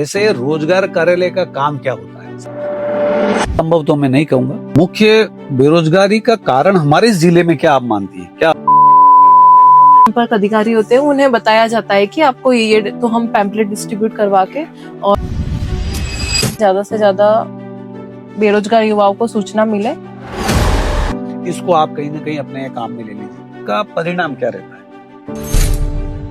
ऐसे रोजगार कार्यालय का काम क्या होता है? संभव तो मैं नहीं कहूंगा। मुख्य बेरोजगारी का कारण हमारे इस जिले में क्या आप मानती है? क्या संपर्क अधिकारी होते हैं, उन्हें बताया जाता है कि आपको ये तो हम पैम्पलेट डिस्ट्रीब्यूट करवा के और ज्यादा से ज्यादा बेरोजगार युवाओं को सूचना मिले। इसको आप कहीं ना कहीं अपने काम में ले लीजिए। का परिणाम क्या रहता है?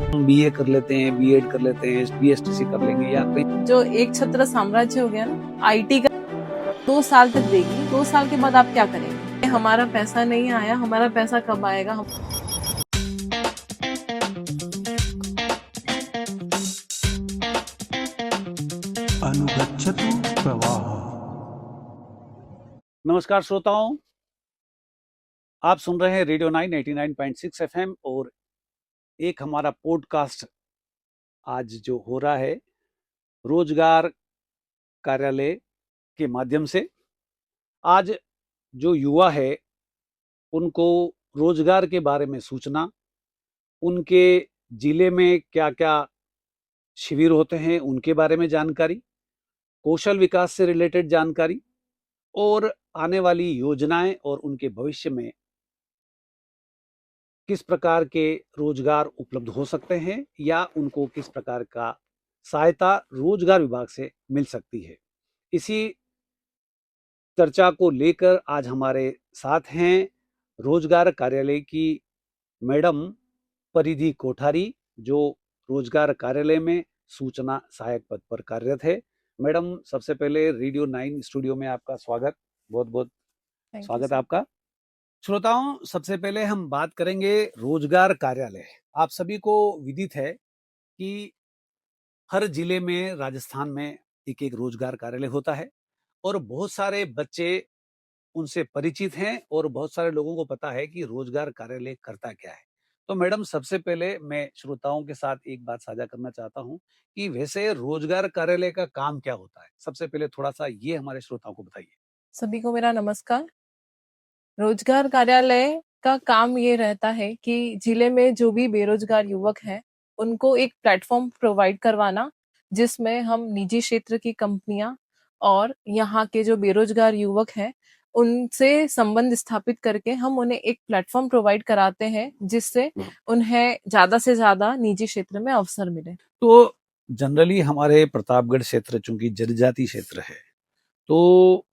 हम बीए कर लेते हैं, बीएड कर लेते हैं, बीएसटीसी कर लेंगे या कहीं जो एक छत्र साम्राज्य हो गया ना, आईटी का 2 साल तक देगी। 2 साल के बाद आप क्या करेंगे? हमारा पैसा नहीं आया, हमारा पैसा कब आएगा? अनुगच्छतु प्रवाह। नमस्कार श्रोताओं, आप सुन रहे हैं रेडियो 989.6 एफएम और एक हमारा पॉडकास्ट आज जो हो रहा है रोजगार कार्यालय के माध्यम से। आज जो युवा है उनको रोजगार के बारे में सूचना, उनके जिले में क्या क्या शिविर होते हैं उनके बारे में जानकारी, कौशल विकास से रिलेटेड जानकारी और आने वाली योजनाएं और उनके भविष्य में किस प्रकार के रोजगार उपलब्ध हो सकते हैं या उनको किस प्रकार का सहायता रोजगार विभाग से मिल सकती है। इसी चर्चा को लेकर आज हमारे साथ हैं रोजगार कार्यालय की मैडम परिधि कोठारी, जो रोजगार कार्यालय में सूचना सहायक पद पर कार्यरत है। मैडम, सबसे पहले रेडियो 9 स्टूडियो में आपका स्वागत, बहुत बहुत स्वागत आपका। श्रोताओं, सबसे पहले हम बात करेंगे रोजगार कार्यालय। आप सभी को विदित है कि हर जिले में राजस्थान में एक एक रोजगार कार्यालय होता है और बहुत सारे बच्चे उनसे परिचित हैं और बहुत सारे लोगों को पता है कि रोजगार कार्यालय करता क्या है। तो मैडम, सबसे पहले मैं श्रोताओं के साथ एक बात साझा करना चाहता हूं कि वैसे रोजगार कार्यालय का काम क्या होता है। सबसे पहले थोड़ा सा ये हमारे श्रोताओं को बताइए। सभी को मेरा नमस्कार। रोजगार कार्यालय का काम ये रहता है कि जिले में जो भी बेरोजगार युवक हैं, उनको एक प्लेटफॉर्म प्रोवाइड करवाना, जिसमें हम निजी क्षेत्र की कंपनियां और यहाँ के जो बेरोजगार युवक हैं, उनसे संबंध स्थापित करके हम उन्हें एक प्लेटफॉर्म प्रोवाइड कराते हैं, जिससे उन्हें ज्यादा से ज्यादा निजी क्षेत्र में अवसर मिले। तो जनरली हमारे प्रतापगढ़ क्षेत्र चूंकि जनजाति क्षेत्र है, तो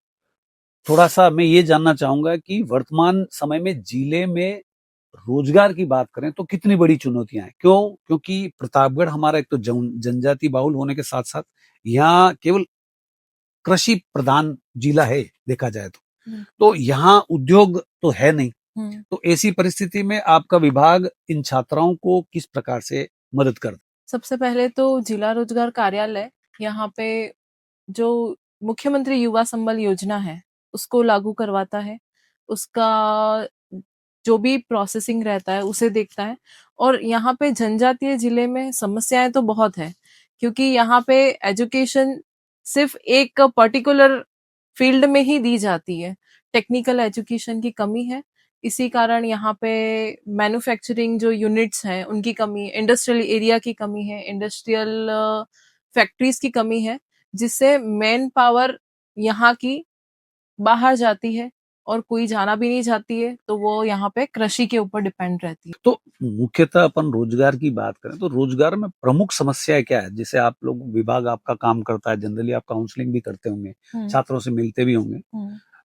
थोड़ा सा मैं ये जानना चाहूंगा कि वर्तमान समय में जिले में रोजगार की बात करें तो कितनी बड़ी चुनौतियां हैं। क्योंकि प्रतापगढ़ हमारा एक तो जनजाति बाहुल होने के साथ साथ यहाँ केवल कृषि प्रधान जिला है देखा जाए तो यहाँ उद्योग तो है नहीं। तो ऐसी परिस्थिति में आपका विभाग इन छात्राओं को किस प्रकार से मदद करता है? सबसे पहले तो जिला रोजगार कार्यालय यहाँ पे जो मुख्यमंत्री युवा संबल योजना है उसको लागू करवाता है। उसका जो भी प्रोसेसिंग रहता है उसे देखता है। और यहाँ पे जनजातीय जिले में समस्याएं तो बहुत है, क्योंकि यहाँ पे एजुकेशन सिर्फ एक पर्टिकुलर फील्ड में ही दी जाती है। टेक्निकल एजुकेशन की कमी है। इसी कारण यहाँ पे मैन्युफैक्चरिंग जो यूनिट्स हैं उनकी कमी, इंडस्ट्रियल एरिया की कमी है, इंडस्ट्रियल फैक्ट्रीज की कमी है, जिससे मैन पावर यहाँ की बाहर जाती है और कोई जाना भी नहीं चाहती है, तो वो यहाँ पे कृषि के ऊपर डिपेंड रहती है। तो मुख्यतः अपन रोजगार की बात करें तो रोजगार में प्रमुख समस्या क्या है? जैसे आप लोग विभाग आपका काम करता है, जनरली आप काउंसलिंग भी करते होंगे, छात्रों से मिलते भी होंगे,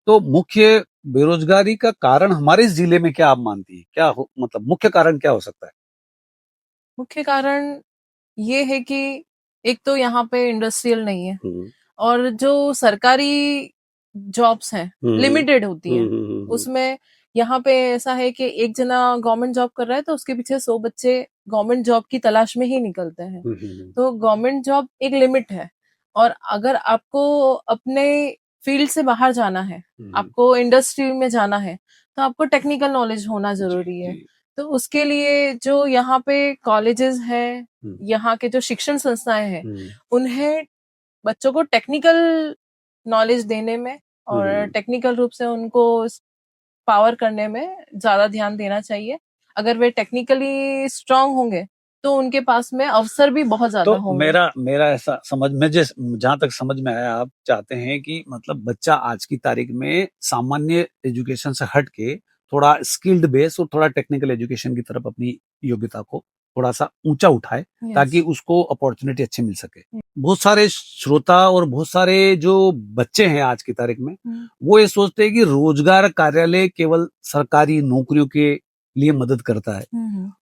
तो मुख्य बेरोजगारी का कारण हमारे इस जिले में क्या आप मानती है? मतलब मुख्य कारण क्या हो सकता है? मुख्य कारण ये है कि एक तो यहाँ पे इंडस्ट्रियल नहीं है और जो सरकारी जॉब्स हैं लिमिटेड होती है। उसमें यहाँ पे ऐसा है कि एक जना गवर्नमेंट जॉब कर रहा है तो उसके पीछे 100 बच्चे गवर्नमेंट जॉब की तलाश में ही निकलते हैं। तो गवर्नमेंट जॉब एक लिमिट है, और अगर आपको अपने फील्ड से बाहर जाना है, आपको इंडस्ट्री में जाना है, तो आपको टेक्निकल नॉलेज होना जरूरी है। तो उसके लिए जो यहाँ पे कॉलेजेस हैं, यहाँ के जो शिक्षण संस्थाएं हैं, उन्हें बच्चों को टेक्निकल नॉलेज देने में और टेक्निकल रूप से उनको पावर करने में ज्यादा ध्यान देना चाहिए। अगर वे टेक्निकली स्ट्रांग होंगे तो उनके पास में अवसर भी बहुत ज्यादा तो होंगे। मेरा मेरा ऐसा समझ में, जिस जहां तक समझ में आया, आप चाहते हैं कि मतलब बच्चा आज की तारीख में सामान्य एजुकेशन से हट के थोड़ा स्किल्ड बेस और थोड़ा टेक्निकल एजुकेशन की तरफ अपनी योग्यता को थोड़ा सा ऊंचा उठाए, ताकि यस। उसको अपॉर्चुनिटी अच्छी मिल सके। बहुत सारे श्रोता और बहुत सारे जो बच्चे हैं आज की तारीख में, वो ये सोचते हैं कि रोजगार कार्यालय केवल सरकारी नौकरियों के लिए मदद करता है,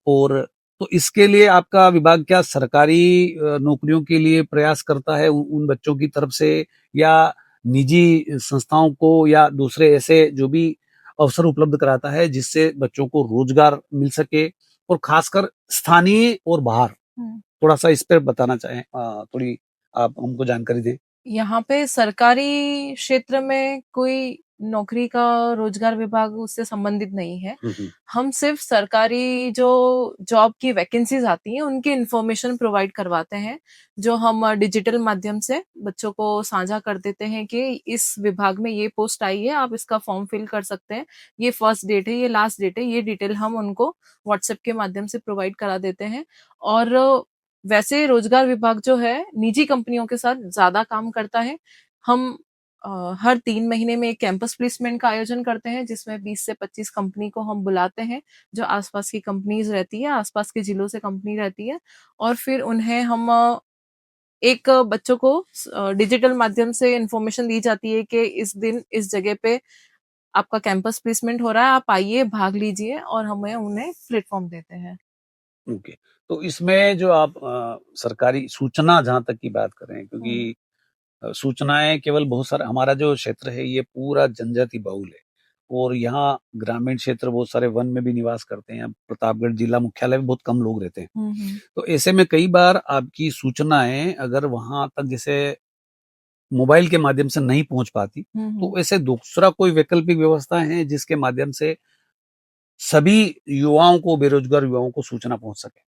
और तो इसके लिए आपका विभाग क्या सरकारी नौकरियों के लिए प्रयास करता है उन बच्चों की तरफ से, या निजी संस्थाओं को या दूसरे ऐसे जो भी अवसर उपलब्ध कराता है जिससे बच्चों को रोजगार मिल सके, और खासकर स्थानीय और बाहर? थोड़ा सा इस पर बताना चाहें, थोड़ी आप हमको जानकारी दें। यहाँ पे सरकारी क्षेत्र में कोई नौकरी का रोजगार विभाग उससे संबंधित नहीं है। हम सिर्फ सरकारी जो जॉब की वैकेंसीज आती हैं उनकी इंफॉर्मेशन प्रोवाइड करवाते हैं, जो हम डिजिटल माध्यम से बच्चों को साझा कर देते हैं कि इस विभाग में ये पोस्ट आई है, आप इसका फॉर्म फिल कर सकते हैं, ये फर्स्ट डेट है, ये लास्ट डेट है, ये डिटेल हम उनको व्हाट्सएप के माध्यम से प्रोवाइड करा देते हैं। और वैसे रोजगार विभाग जो है निजी कंपनियों के साथ ज्यादा काम करता है। हम हर 3 महीने में एक कैंपस प्लेसमेंट का आयोजन करते हैं, जिसमें 20 से 25 कंपनी को हम बुलाते हैं, जो आसपास की कंपनीज रहती है, आसपास के जिलों से कंपनी रहती है, और फिर उन्हें हम एक बच्चों को डिजिटल माध्यम से इंफॉर्मेशन दी जाती है कि इस दिन इस जगह पे आपका कैंपस प्लेसमेंट हो रहा है, आप आइए, भाग लीजिए, और हमें उन्हें प्लेटफॉर्म देते हैं। ओके। तो इसमें जो आप सरकारी सूचना जहां तक की बात करें, क्योंकि सूचनाएं केवल बहुत सारा, हमारा जो क्षेत्र है ये पूरा जनजाति बहुल है, और यहाँ ग्रामीण क्षेत्र बहुत सारे वन में भी निवास करते हैं, प्रतापगढ़ जिला मुख्यालय में बहुत कम लोग रहते हैं। तो ऐसे में कई बार आपकी सूचनाएं अगर वहां तक जैसे मोबाइल के माध्यम से नहीं पहुंच पाती, तो ऐसे दूसरा कोई वैकल्पिक व्यवस्था है जिसके माध्यम से सभी युवाओं को, बेरोजगार युवाओं को सूचना पहुंच सके?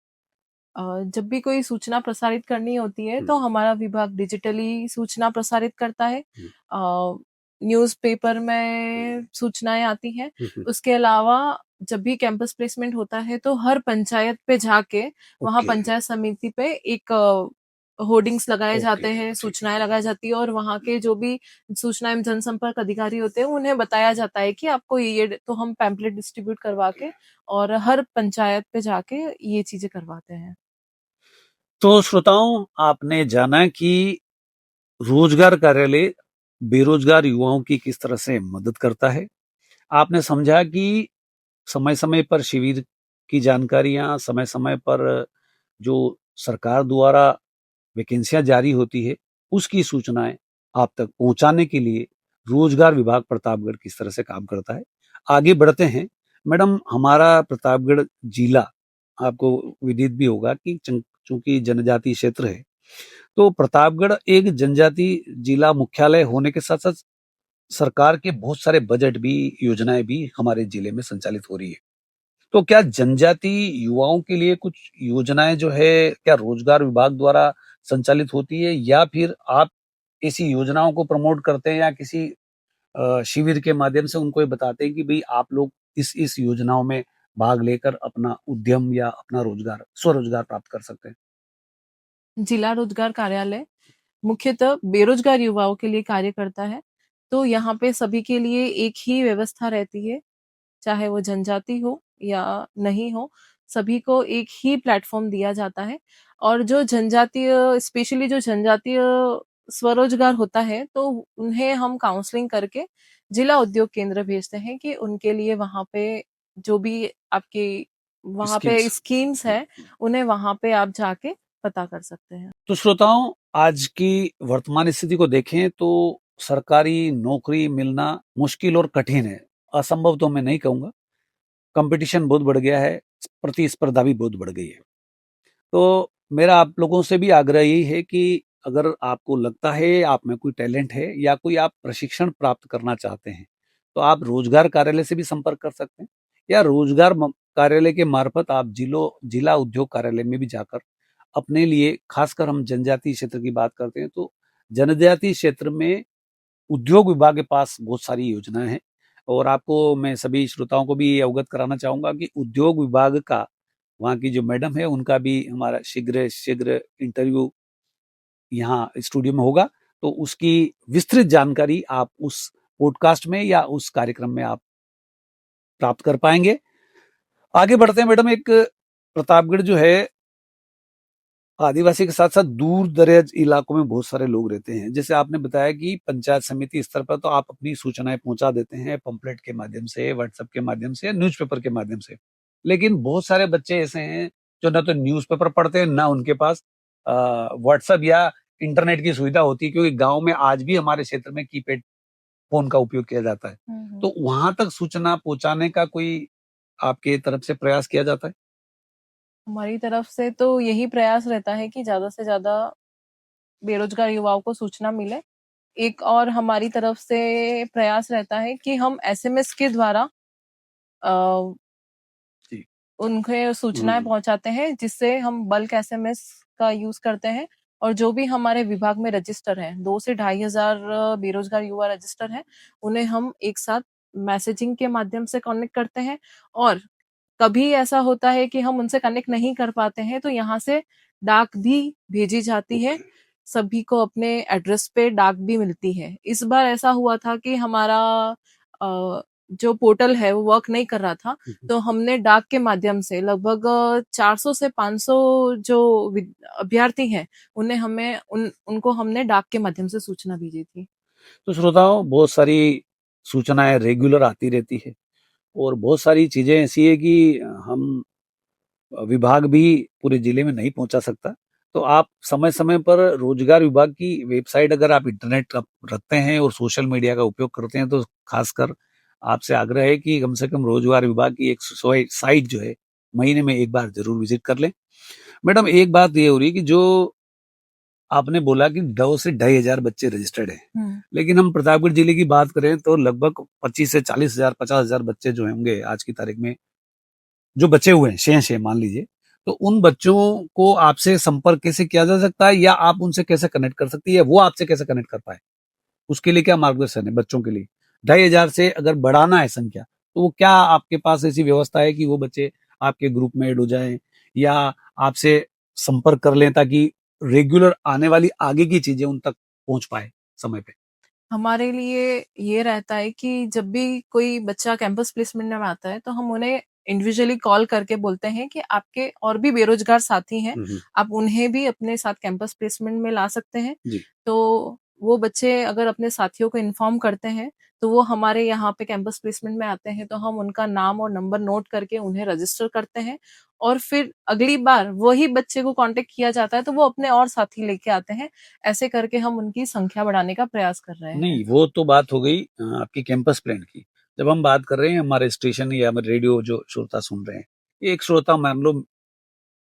जब भी कोई सूचना प्रसारित करनी होती है तो हमारा विभाग डिजिटली सूचना प्रसारित करता है। न्यूज़पेपर में सूचनाएं आती हैं। उसके अलावा जब भी कैंपस प्लेसमेंट होता है तो हर पंचायत पे जाके वहाँ पंचायत समिति पे एक होर्डिंग्स लगाए जाते हैं, सूचनाएं लगाई जाती है, और वहाँ के जो भी सूचना एवं जनसंपर्क अधिकारी होते हैं उन्हें बताया जाता है कि आपको ये, तो हम पैम्पलेट डिस्ट्रीब्यूट करवा के और हर पंचायत पे जाके ये चीजें करवाते हैं। तो श्रोताओं, आपने जाना कि रोजगार कार्यालय बेरोजगार युवाओं की किस तरह से मदद करता है। आपने समझा कि समय समय पर शिविर की जानकारियां, समय समय पर जो सरकार द्वारा वैकेंसियां जारी होती है, उसकी सूचनाएं आप तक पहुंचाने के लिए रोजगार विभाग प्रतापगढ़ किस तरह से काम करता है। आगे बढ़ते हैं। मैडम, हमारा प्रतापगढ़ जिला आपको विदित भी होगा कि चूंकि जनजातीय क्षेत्र है, तो प्रतापगढ़ एक जनजातीय जिला मुख्यालय होने के साथ साथ सरकार के बहुत सारे बजट भी, योजनाएं भी हमारे जिले में संचालित हो रही है। तो क्या जनजातीय युवाओं के लिए कुछ योजनाएं जो है क्या रोजगार विभाग द्वारा संचालित होती है, या फिर आप ऐसी योजनाओं को प्रमोट करते हैं, या किसी शिविर के माध्यम से उनको ये बताते हैं कि भाई आप लोग इस योजनाओं में भाग लेकर अपना उद्यम या अपना रोजगार, स्वरोजगार प्राप्त कर सकते हैं? जिला रोजगार कार्यालय मुख्यतः बेरोजगार युवाओं के लिए कार्य करता है। तो यहाँ पे सभी के लिए एक ही व्यवस्था रहती है, चाहे वो जनजाति हो या नहीं हो, सभी को एक ही प्लेटफॉर्म दिया जाता है। और जो जनजातीय, स्पेशली जो जनजातीय स्वरोजगार होता है, तो उन्हें हम काउंसलिंग करके जिला उद्योग केंद्र भेजते हैं कि उनके लिए वहां पे जो भी आपके वहां पे स्कीम्स है, उन्हें वहां पे आप जाके पता कर सकते हैं। तो श्रोताओं, आज की वर्तमान स्थिति को देखें तो सरकारी नौकरी मिलना मुश्किल और कठिन है। असंभव तो मैं नहीं कहूंगा। कंपटीशन बहुत बढ़ गया है, प्रतिस्पर्धा भी बहुत बढ़ गई है। तो मेरा आप लोगों से भी आग्रह यही है कि अगर आपको लगता है आप में कोई टैलेंट है, या कोई आप प्रशिक्षण प्राप्त करना चाहते हैं, तो आप रोजगार कार्यालय से भी संपर्क कर सकते हैं, या रोजगार कार्यालय के मार्फत आप जिला उद्योग कार्यालय में भी जाकर अपने लिए, खासकर हम जनजातीय क्षेत्र की बात करते हैं, तो जनजातीय क्षेत्र में उद्योग विभाग के पास बहुत सारी योजनाएं हैं। और आपको मैं सभी श्रोताओं को भी ये अवगत कराना चाहूंगा कि उद्योग विभाग का वहाँ की जो मैडम है उनका भी हमारा शीघ्र इंटरव्यू यहाँ स्टूडियो में होगा, तो उसकी विस्तृत जानकारी आप उस पॉडकास्ट में या उस कार्यक्रम में आप प्राप्त कर पाएंगे। आगे बढ़ते हैं मैडम। एक प्रतापगढ़ जो है आदिवासी के साथ साथ दूर दराज इलाकों में बहुत सारे लोग रहते हैं। जैसे आपने बताया कि पंचायत समिति स्तर पर तो आप अपनी सूचनाएं पहुंचा देते हैं पंपलेट के माध्यम से, व्हाट्सएप के माध्यम से, न्यूज़पेपर के माध्यम से, लेकिन बहुत सारे बच्चे ऐसे हैं जो ना तो न्यूज़पेपर पढ़ते हैं, ना उनके पास व्हाट्सएप या इंटरनेट की सुविधा होती है, क्योंकि गाँव में आज भी हमारे क्षेत्र में कीपैड फोन का उपयोग किया जाता है। तो वहां तक सूचना पहुंचाने का कोई आपके तरफ से प्रयास किया जाता है? हमारी तरफ से तो यही प्रयास रहता है कि ज्यादा से ज्यादा बेरोजगार युवाओं को सूचना मिले। एक और हमारी तरफ से प्रयास रहता है कि हम एसएमएस के द्वारा जी। उनके सूचनाएं पहुंचाते हैं, जिससे हम बल्क एसएमएस का यूज करते हैं। और जो भी हमारे विभाग में रजिस्टर है, 2 से 2,500 बेरोजगार युवा रजिस्टर है, उन्हें हम एक साथ मैसेजिंग के माध्यम से कनेक्ट करते हैं। और कभी ऐसा होता है कि हम उनसे कनेक्ट नहीं कर पाते हैं, तो यहाँ से डाक भी भेजी जाती है। सभी को अपने एड्रेस पे डाक भी मिलती है। इस बार ऐसा हुआ था कि हमारा जो पोर्टल है वो वर्क नहीं कर रहा था, तो हमने डाक के माध्यम से लगभग 400 से 500 जो अभ्यर्थी हैं, उनको हमने डाक के माध्यम से सूचना भेजी थी। तो श्रोताओं, बहुत सारी सूचनाएं रेगुलर आती रहती है और बहुत सारी चीजें ऐसी है कि हम विभाग भी पूरे जिले में नहीं पहुंचा सकता। तो आप समय समय पर रोजगार विभाग की वेबसाइट अगर आप इंटरनेट का रखते हैं और सोशल मीडिया का उपयोग करते हैं, तो खासकर आपसे आग्रह है कि कम से कम रोजगार विभाग की एक साइट जो है महीने में एक बार जरूर विजिट कर लें। मैडम, एक बात ये हो रही है कि जो आपने बोला कि 2 से 2,500 बच्चे रजिस्टर्ड हैं, लेकिन हम प्रतापगढ़ जिले की बात करें तो लगभग 25 से 40,000 50,000 बच्चे जो होंगे आज की तारीख में, जो बचे हुए हैं शेष मान लीजिए, तो उन बच्चों को आपसे संपर्क कैसे किया जा सकता है, या आप उनसे कैसे कनेक्ट कर सकती है, वो आपसे कैसे कनेक्ट कर पाए, उसके लिए क्या मार्गदर्शन है बच्चों के लिए? 2,500 से अगर बढ़ाना है संख्या, तो वो क्या आपके पास ऐसी व्यवस्था है कि वो बच्चे आपके ग्रुप में ऐड हो जाएं, या आपसे संपर्क कर लें ताकि रेगुलर आने वाली आगे की चीजें उन तक पहुंच पाए समय पे? हमारे लिए ये रहता है कि जब भी कोई बच्चा कैंपस प्लेसमेंट में आता है, तो हम उन्हें इंडिविजुअली कॉल करके बोलते हैं कि आपके और भी बेरोजगार साथी हैं, आप उन्हें भी अपने साथ कैंपस प्लेसमेंट में ला सकते हैं। तो वो बच्चे अगर अपने साथियों को इन्फॉर्म करते हैं, तो वो हमारे यहाँ पे कैंपस प्लेसमेंट में आते हैं, तो हम उनका नाम और नंबर नोट करके उन्हें रजिस्टर करते हैं। और फिर अगली बार वही बच्चे को कांटेक्ट किया जाता है, तो वो अपने और साथी लेके आते हैं। ऐसे करके हम उनकी संख्या बढ़ाने का प्रयास कर रहे हैं। नहीं, वो तो बात हो गई आपकी कैंपस प्लान की। जब हम बात कर रहे हैं हमारे स्टेशन या हमारे रेडियो जो श्रोता सुन रहे हैं, एक श्रोता मान लो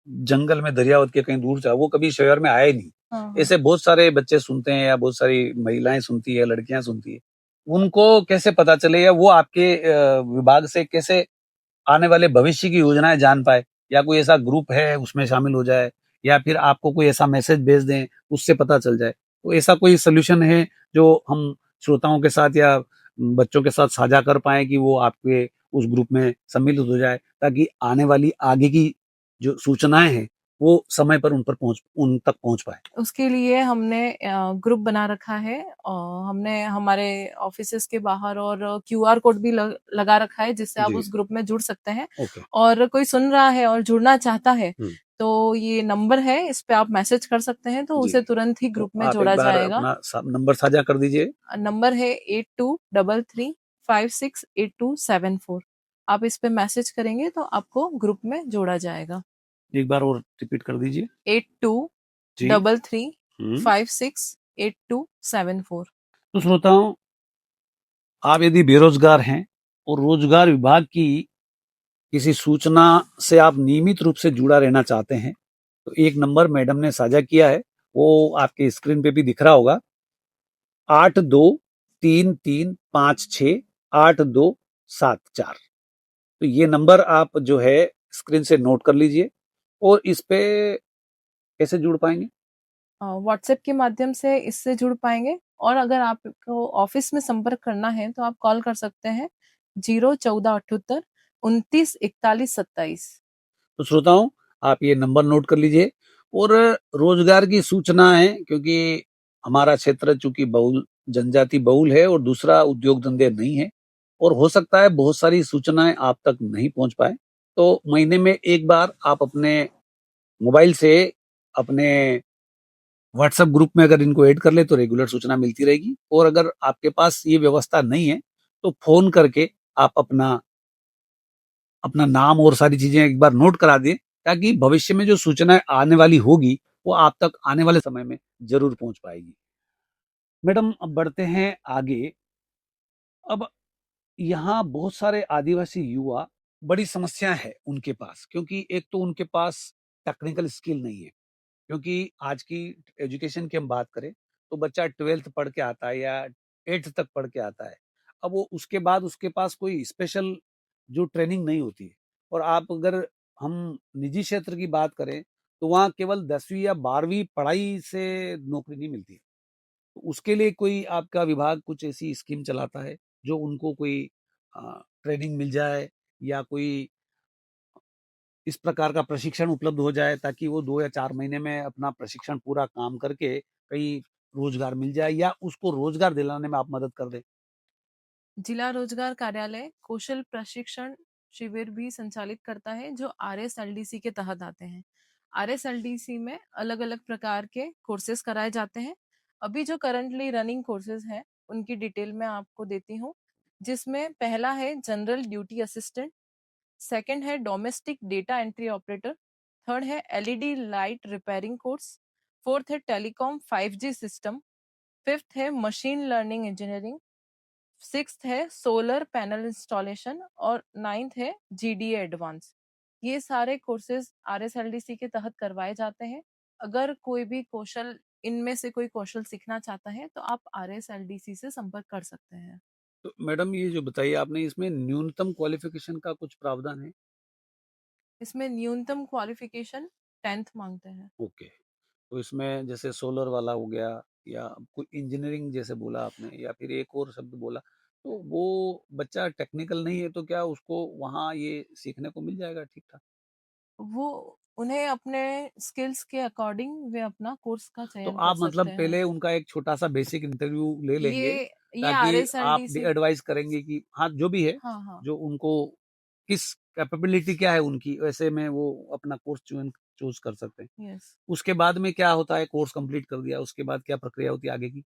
जंगल में दरियावत के कहीं दूर जा, वो कभी शहर में आया ही नहीं, ऐसे बहुत सारे बच्चे सुनते हैं या बहुत सारी महिलाएं सुनती है, लड़कियां सुनती है, उनको कैसे पता चले, या वो आपके विभाग से कैसे आने वाले भविष्य की योजनाएं जान पाए, या कोई ऐसा ग्रुप है उसमें शामिल हो जाए, या फिर आपको कोई ऐसा मैसेज भेज दें उससे पता चल जाए? तो ऐसा कोई सोल्यूशन है जो हम श्रोताओं के साथ या बच्चों के साथ साझा कर पाए कि वो आपके उस ग्रुप में सम्मिलित हो जाए, ताकि आने वाली आगे की जो सूचनाएं हैं वो समय पर उन तक पहुंच पाए? उसके लिए हमने ग्रुप बना रखा है और हमने हमारे ऑफिसेस के बाहर और क्यूआर कोड भी लगा रखा है, जिससे आप उस ग्रुप में जुड़ सकते हैं। और कोई सुन रहा है और जुड़ना चाहता है, तो ये नंबर है, इस पे आप मैसेज कर सकते हैं, तो उसे तुरंत ही ग्रुप में जोड़ा जाएगा। अपना नंबर साझा कर दीजिए। नंबर है 8233568274। आप इस पे मैसेज करेंगे तो आपको ग्रुप में जोड़ा जाएगा। एक बार और रिपीट कर दीजिए। 8233568274। तो श्रोताओं, आप यदि बेरोजगार हैं और रोजगार विभाग की किसी सूचना से आप नियमित रूप से जुड़ा रहना चाहते हैं, तो एक नंबर मैडम ने साझा किया है, वो आपके स्क्रीन पे भी दिख रहा होगा, 8233568274। तो ये नंबर आप जो है स्क्रीन से नोट कर लीजिए। और इस पे कैसे जुड़ पाएंगे? व्हाट्सएप के माध्यम से इससे जुड़ पाएंगे। और अगर आपको ऑफिस में संपर्क करना है, तो आप कॉल कर सकते हैं 01478 29 41 27। तो श्रोताओं, आप ये नंबर नोट कर लीजिए। और रोजगार की सूचना है, क्योंकि हमारा क्षेत्र चूंकि बहुल जनजाति बहुल है और दूसरा उद्योग धंधे नहीं है, और हो सकता है बहुत सारी सूचनाएं आप तक नहीं पहुंच पाए, तो महीने में एक बार आप अपने मोबाइल से अपने व्हाट्सएप ग्रुप में अगर इनको ऐड कर ले तो रेगुलर सूचना मिलती रहेगी। और अगर आपके पास ये व्यवस्था नहीं है तो फोन करके आप अपना अपना नाम और सारी चीजें एक बार नोट करा दें, ताकि भविष्य में जो सूचनाएं आने वाली होगी वो आप तक आने वाले समय में जरूर पहुंच पाएगी। मैडम, अब बढ़ते हैं आगे। अब यहाँ बहुत सारे आदिवासी युवा, बड़ी समस्या है उनके पास, क्योंकि एक तो उनके पास टेक्निकल स्किल नहीं है। क्योंकि आज की एजुकेशन की हम बात करें तो बच्चा 12th पढ़ के आता है या 8th तक पढ़ के आता है। अब वो उसके बाद उसके पास कोई स्पेशल जो ट्रेनिंग नहीं होती है। और आप अगर हम निजी क्षेत्र की बात करें तो वहाँ केवल 10वीं या 12वीं पढ़ाई से नौकरी नहीं मिलती है। तो उसके लिए कोई आपका विभाग कुछ ऐसी स्कीम चलाता है जो उनको कोई ट्रेनिंग मिल जाए, या कोई इस प्रकार का प्रशिक्षण उपलब्ध हो जाए, ताकि वो 2 या 4 महीने में अपना प्रशिक्षण पूरा काम करके कहीं रोजगार मिल जाए, या उसको रोजगार दिलाने में आप मदद कर दें? जिला रोजगार कार्यालय कौशल प्रशिक्षण शिविर भी संचालित करता है जो RSLDC के तहत आते हैं। RSLDC में अलग अलग प्रकार के कोर्सेज कराए जाते हैं। अभी जो करंटली रनिंग कोर्सेज हैं उनकी डिटेल मैं आपको देती हूँ, जिसमें पहला है जनरल ड्यूटी असिस्टेंट, सेकंड है domestic data entry operator, third है LED light repairing course, fourth है टेलीकॉम 5G सिस्टम, फिफ्थ है मशीन लर्निंग इंजीनियरिंग, सिक्स्थ है सोलर पैनल इंस्टॉलेशन और नाइन्थ है GDA एडवांस। ये सारे कोर्सेज RSLDC के तहत करवाए जाते हैं। अगर कोई भी कौशल इनमें से कोई कौशल सीखना चाहता है तो आप RSLDC से संपर्क कर सकते हैं। तो मैडम, ये जो बताइए आपने, इसमें न्यूनतम क्वालिफिकेशन का कुछ प्रावधान है? इसमें न्यूनतम क्वालिफिकेशन 10th मांगते हैं। ओके। तो इसमें जैसे सोलर वाला हो गया, या कोई इंजीनियरिंग जैसे बोला आपने, या फिर एक और शब्द बोला, तो वो बच्चा टेक्निकल नहीं है तो क्या उसको वहाँ ये सीखने को मिल जाएगा ठीक ठाक? वो उन्हें अपने स्किल्स के अकॉर्डिंग वे अपना कोर्स का तो चयन कर आप सकते मतलब हैं। पहले उनका एक छोटा सा बेसिक इंटरव्यू ले लेंगे, ये ताकि आप RSLDC। एडवाइस करेंगे कि हाँ जो भी है, हाँ हाँ। जो उनको किस कैपेबिलिटी क्या है उनकी, वैसे में वो अपना कोर्स चूज कर सकते हैं। यस। उसके बाद में क्या होता है, कोर्स कंप्लीट कर दिया उसके बाद क्या प्रक्रिया होती है आगे की?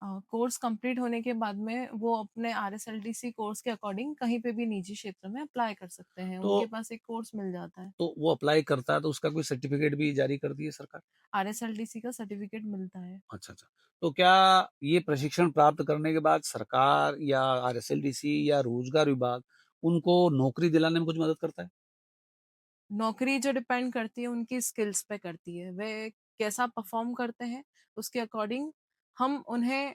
कोर्स कंप्लीट होने के बाद में वो अपने RSLDC कोर्स के अकॉर्डिंग कहीं पे भी निजी क्षेत्र में अप्लाई कर सकते हैं। तो उनके पास एक कोर्स मिल जाता है। तो वो अप्लाई करता है तो उसका कोई सर्टिफिकेट भी जारी करती है सरकार? RSLDC का सर्टिफिकेट मिलता है। अच्छा अच्छा। तो क्या ये प्रशिक्षण प्राप्त करने के बाद सरकार या RSLDC या रोजगार विभाग उनको नौकरी दिलाने में कुछ मदद करता है? नौकरी जो डिपेंड करती है उनकी स्किल्स पे करती है, वे कैसा परफॉर्म करते हैं उसके अकॉर्डिंग हम उन्हें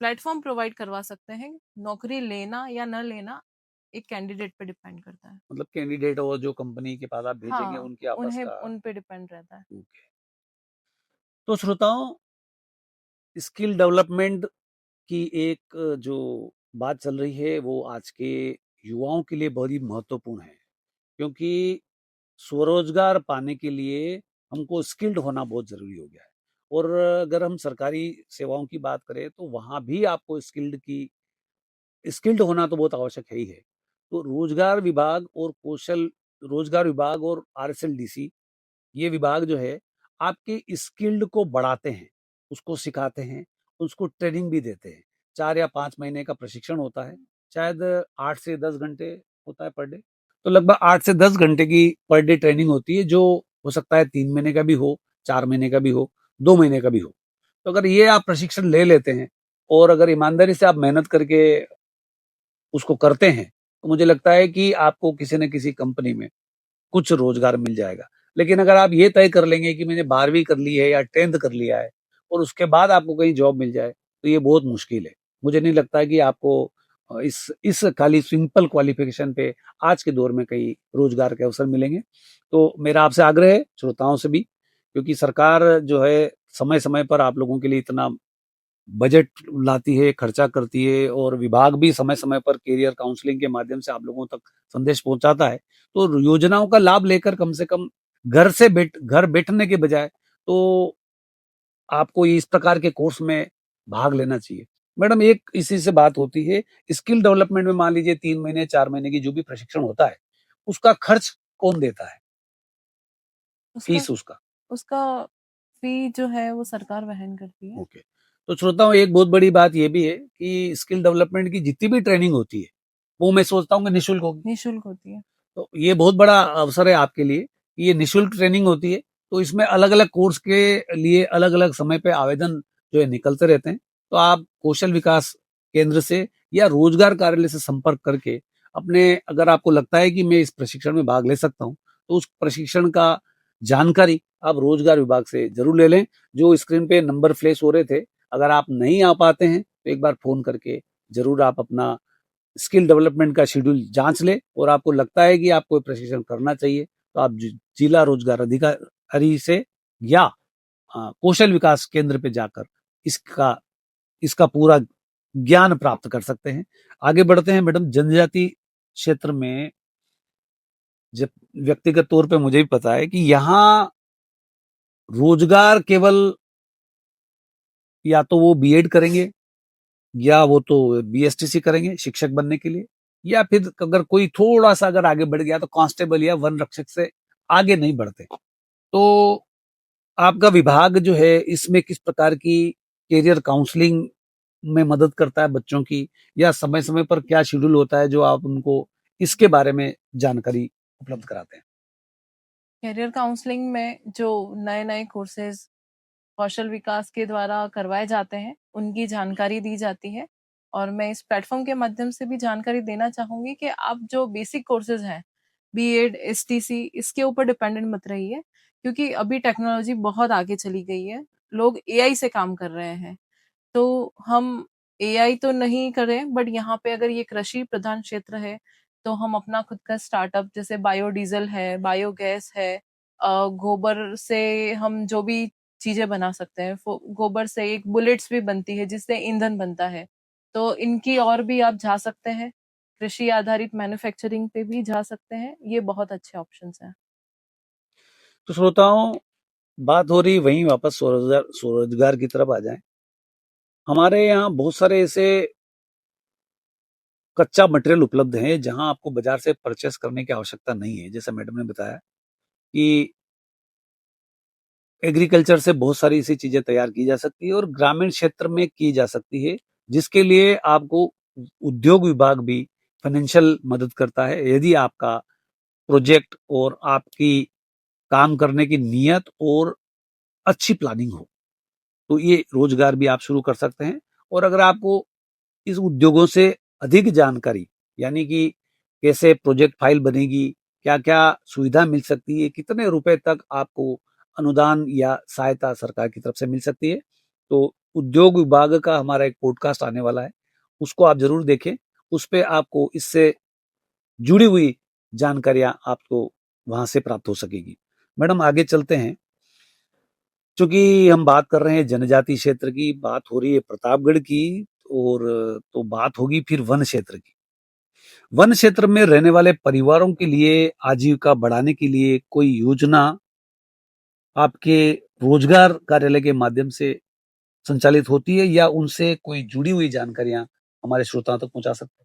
प्लेटफॉर्म प्रोवाइड करवा सकते हैं। नौकरी लेना या न लेना एक कैंडिडेट पे डिपेंड करता है। मतलब कैंडिडेट और जो कंपनी के पास आप भेजेंगे हाँ, उनके आपस उन्हें का। उन पे डिपेंड रहता है। ओके। तो श्रोताओं, स्किल डेवलपमेंट की एक जो बात चल रही है वो आज के युवाओं के लिए बहुत ही महत्वपूर्ण है, क्योंकि स्वरोजगार पाने के लिए हमको स्किल्ड होना बहुत जरूरी हो गया है। और अगर हम सरकारी सेवाओं की बात करें तो वहां भी आपको स्किल्ड होना तो बहुत आवश्यक है ही है। तो रोजगार विभाग और RSLDC, ये विभाग जो है आपके स्किल्ड को बढ़ाते हैं, उसको सिखाते हैं, उसको ट्रेनिंग भी देते हैं। 4 या 5 महीने का प्रशिक्षण होता है, शायद 8 से 10 घंटे होता है पर डे। तो लगभग 8 से 10 घंटे की पर डे ट्रेनिंग होती है, जो हो सकता है 3 महीने का भी हो, 4 महीने का भी हो, 2 महीने का भी हो। तो अगर ये आप प्रशिक्षण ले लेते हैं और अगर ईमानदारी से आप मेहनत करके उसको करते हैं, तो मुझे लगता है कि आपको किसी न किसी कंपनी में कुछ रोजगार मिल जाएगा। लेकिन अगर आप ये तय कर लेंगे कि मैंने 12वीं कर ली है या 10th कर लिया है और उसके बाद आपको कहीं जॉब मिल जाए, तो ये बहुत मुश्किल है। मुझे नहीं लगता है कि आपको इस खाली सिंपल क्वालिफिकेशन पे आज के दौर में कहीं रोजगार के अवसर मिलेंगे। तो मेरा आपसे आग्रह है, श्रोताओं से भी, क्योंकि सरकार जो है समय समय पर आप लोगों के लिए इतना बजट लाती है, खर्चा करती है, और विभाग भी समय समय पर कैरियर काउंसलिंग के माध्यम से आप लोगों तक संदेश पहुंचाता है। तो योजनाओं का लाभ लेकर कम से कम घर बैठने के बजाय तो आपको इस प्रकार के कोर्स में भाग लेना चाहिए। मैडम, एक इसी से बात होती है, स्किल डेवलपमेंट में मान लीजिए 3 महीने 4 महीने की जो भी प्रशिक्षण होता है, उसका खर्च कौन देता है, उसका फीस उसका? उसका फी जो है वो सरकार वहन करती है। ओके। तो श्रोताओं, एक बहुत बड़ी बात ये भी है कि स्किल डेवलपमेंट की जितनी भी ट्रेनिंग होती है, वो मैं सोचता हूँ कि निःशुल्क होगी। निःशुल्क होती है। तो ये बहुत बड़ा अवसर है आपके लिए कि ये निःशुल्क ट्रेनिंग होती है। तो इसमें अलग-अलग कोर्स के लिए अलग-अलग समय पे आवेदन जो है निकलते रहते हैं। तो आप कौशल विकास केंद्र से या रोजगार कार्यालय से संपर्क करके अपने, अगर आपको लगता है कि मैं इस प्रशिक्षण में भाग ले सकता हूँ, तो उस प्रशिक्षण का जानकारी आप रोजगार विभाग से जरूर ले लें। जो स्क्रीन पे नंबर फ्लैश हो रहे थे, अगर आप नहीं आ पाते हैं तो एक बार फोन करके जरूर आप अपना स्किल डेवलपमेंट का शेड्यूल जांच ले, और आपको लगता है कि आपको प्रशिक्षण करना चाहिए, तो आप जिला रोजगार अधिकारी से या कौशल विकास केंद्र पे जाकर इसका इसका पूरा ज्ञान प्राप्त कर सकते हैं। आगे बढ़ते हैं मैडम। जनजाति क्षेत्र में जब व्यक्तिगत तौर पे मुझे भी पता है कि यहाँ रोजगार केवल या तो वो बीएड करेंगे, या वो तो बीएसटीसी करेंगे शिक्षक बनने के लिए, या फिर अगर कोई थोड़ा सा अगर आगे बढ़ गया तो कांस्टेबल या वन रक्षक से आगे नहीं बढ़ते। तो आपका विभाग जो है इसमें किस प्रकार की कैरियर काउंसलिंग में मदद करता है बच्चों की, या समय समय पर क्या शेड्यूल होता है जो आप उनको इसके बारे में जानकारी उपलब्ध कराते हैं? करियर काउंसलिंग में जो नए-नए कोर्सेज कौशल विकास के द्वारा करवाए जाते हैं, उनकी जानकारी दी जाती है। और मैं इस प्लेटफॉर्म के माध्यम से भी जानकारी देना चाहूंगी कि आप जो बेसिक कोर्सेज हैं, बीएड, एसटीसी, इसके ऊपर डिपेंडेंट मत रहिए, क्योंकि अभी टेक्नोलॉजी बहुत आगे चली गई है। लोग एआई से काम कर रहे हैं, तो हम एआई तो नहीं करें, बट यहाँ पे अगर ये कृषि प्रधान क्षेत्र है, तो हम अपना खुद का स्टार्टअप, जैसे बायोडीजल है, बायोगैस है, गोबर से हम जो भी चीजें बना सकते हैं। गोबर से एक बुलेट्स भी बनती है जिससे ईंधन बनता है, तो इनकी और भी आप जा सकते हैं। कृषि आधारित मैन्युफैक्चरिंग पे भी जा सकते हैं। ये बहुत अच्छे ऑप्शंस हैं। तो श्रोताओं, बात हो रही वहीं वापस स्वरोजगार की तरफ आ जाएं। हमारे यहाँ बहुत सारे ऐसे कच्चा मटेरियल उपलब्ध है जहां आपको बाजार से परचेस करने की आवश्यकता नहीं है। जैसा मैडम ने बताया कि एग्रीकल्चर से बहुत सारी ऐसी चीजें तैयार की जा सकती है और ग्रामीण क्षेत्र में की जा सकती है, जिसके लिए आपको उद्योग विभाग भी फाइनेंशियल मदद करता है, यदि आपका प्रोजेक्ट और आपकी काम करने की नीयत और अच्छी प्लानिंग हो, तो ये रोजगार भी आप शुरू कर सकते हैं। और अगर आपको इस उद्योगों से अधिक जानकारी, यानी कि कैसे प्रोजेक्ट फाइल बनेगी, क्या-क्या सुविधा मिल सकती है, कितने रुपए तक आपको अनुदान या सहायता सरकार की तरफ से मिल सकती है, तो उद्योग विभाग का हमारा एक पॉडकास्ट आने वाला है, उसको आप ज़रूर देखें। उस पे आपको इससे जुड़ी हुई जानकारियाँ आपको वहाँ से प्राप्त हो सकेगी। मैडम, आगे चलते हैं। चूँकि हम बात कर रहे हैं जनजाति क्षेत्र की, बात हो रही है प्रतापगढ़ की, और तो बात होगी फिर वन क्षेत्र की। वन क्षेत्र में रहने वाले परिवारों के लिए आजीविका बढ़ाने के लिए कोई योजना आपके रोजगार कार्यालय के माध्यम से संचालित होती है, या उनसे कोई जुड़ी हुई जानकारियां हमारे श्रोताओं तक पहुंचा सकते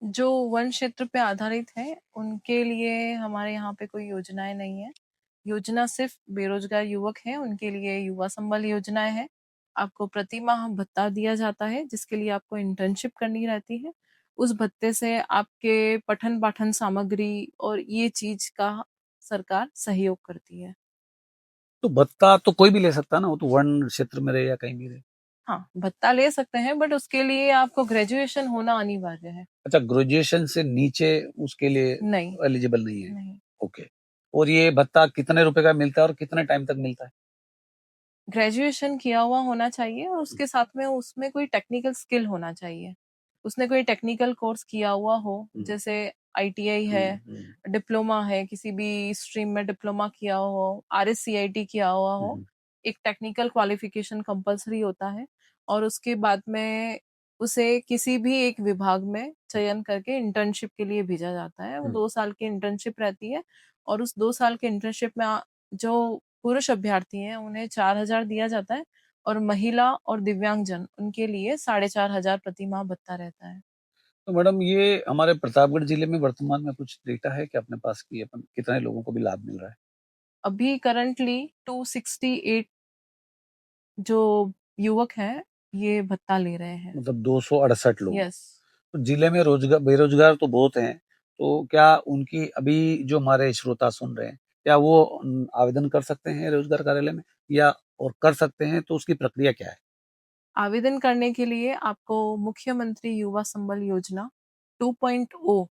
जो वन क्षेत्र पे आधारित है, उनके लिए हमारे यहाँ पे कोई योजनाएं नहीं है। योजना सिर्फ बेरोजगार युवक हैं, उनके लिए युवा संबल योजनाएं हैं। आपको प्रति माह भत्ता दिया जाता है, जिसके लिए आपको इंटर्नशिप करनी रहती है। उस भत्ते से आपके पठन पाठन सामग्री और ये चीज का सरकार सहयोग करती है। तो भत्ता तो कोई भी ले सकता है ना, वो तो वन क्षेत्र में रहे या कहीं भी रहे? हाँ, भत्ता ले सकते हैं, बट उसके लिए आपको ग्रेजुएशन होना अनिवार्य है। अच्छा, ग्रेजुएशन से नीचे उसके लिए नहीं, एलिजिबल नहीं है? नहीं। ओके। और ये भत्ता कितने रुपए का मिलता है और कितने टाइम तक मिलता है? ग्रेजुएशन किया हुआ होना चाहिए और उसके साथ में उसमें कोई टेक्निकल स्किल होना चाहिए। उसने कोई टेक्निकल कोर्स किया हुआ हो, जैसे आईटीआई है, डिप्लोमा है, किसी भी स्ट्रीम में डिप्लोमा किया हो, आरएससीआईटी किया हुआ हो। एक टेक्निकल क्वालिफिकेशन कंपलसरी होता है। और उसके बाद में उसे किसी भी एक विभाग में चयन करके इंटर्नशिप के लिए भेजा जाता है। वो 2 साल की इंटर्नशिप रहती है और उस 2 साल की इंटर्नशिप में जो पुरुष अभ्यर्थी हैं उन्हें 4,000 दिया जाता है और महिला और दिव्यांगजन उनके लिए 4,500 प्रति माह भत्ता रहता है। तो मैडम ये हमारे प्रतापगढ़ जिले में वर्तमान में कुछ डेटा है कि अपने पास कि अपन कितने लोगों को भी लाभ मिल रहा है? अभी करंटली 268 जो युवक हैं ये भत्ता ले रहे हैं। मतलब 268 लोग। यस। तो जिले में रोजगार बेरोजगार तो बहुत हैं, तो क्या उनकी अभी जो हमारे श्रोता सुन रहे हैं, क्या वो आवेदन कर सकते हैं रोजगार कार्यालय में या और कर सकते हैं तो उसकी प्रक्रिया क्या है? आवेदन करने के लिए आपको मुख्यमंत्री युवा संबल योजना 2.0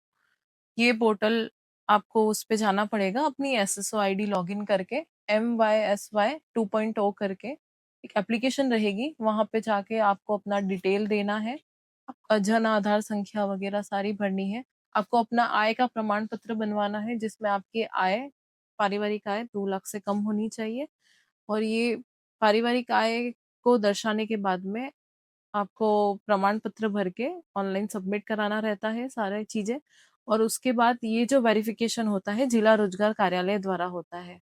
ये पोर्टल आपको उस पे जाना पड़ेगा अपनी एसएसओ आईडी लॉगिन करके MYSY 2.0 करके एक एप्लीकेशन रहेगी वहां पे जाके आपको अपना डिटेल देना है, आपका जन आधार संख्या वगैरह सारी भरनी है। आपको अपना आय का प्रमाण पत्र बनवाना है जिसमें आपकी आय पारिवारिक आय 2 लाख से कम होनी चाहिए और ये पारिवारिक आय को दर्शाने के बाद में आपको प्रमाण पत्र भर के ऑनलाइन सबमिट कराना रहता है सारे चीजें और उसके बाद ये जो वेरिफिकेशन होता है जिला रोजगार कार्यालय द्वारा होता है।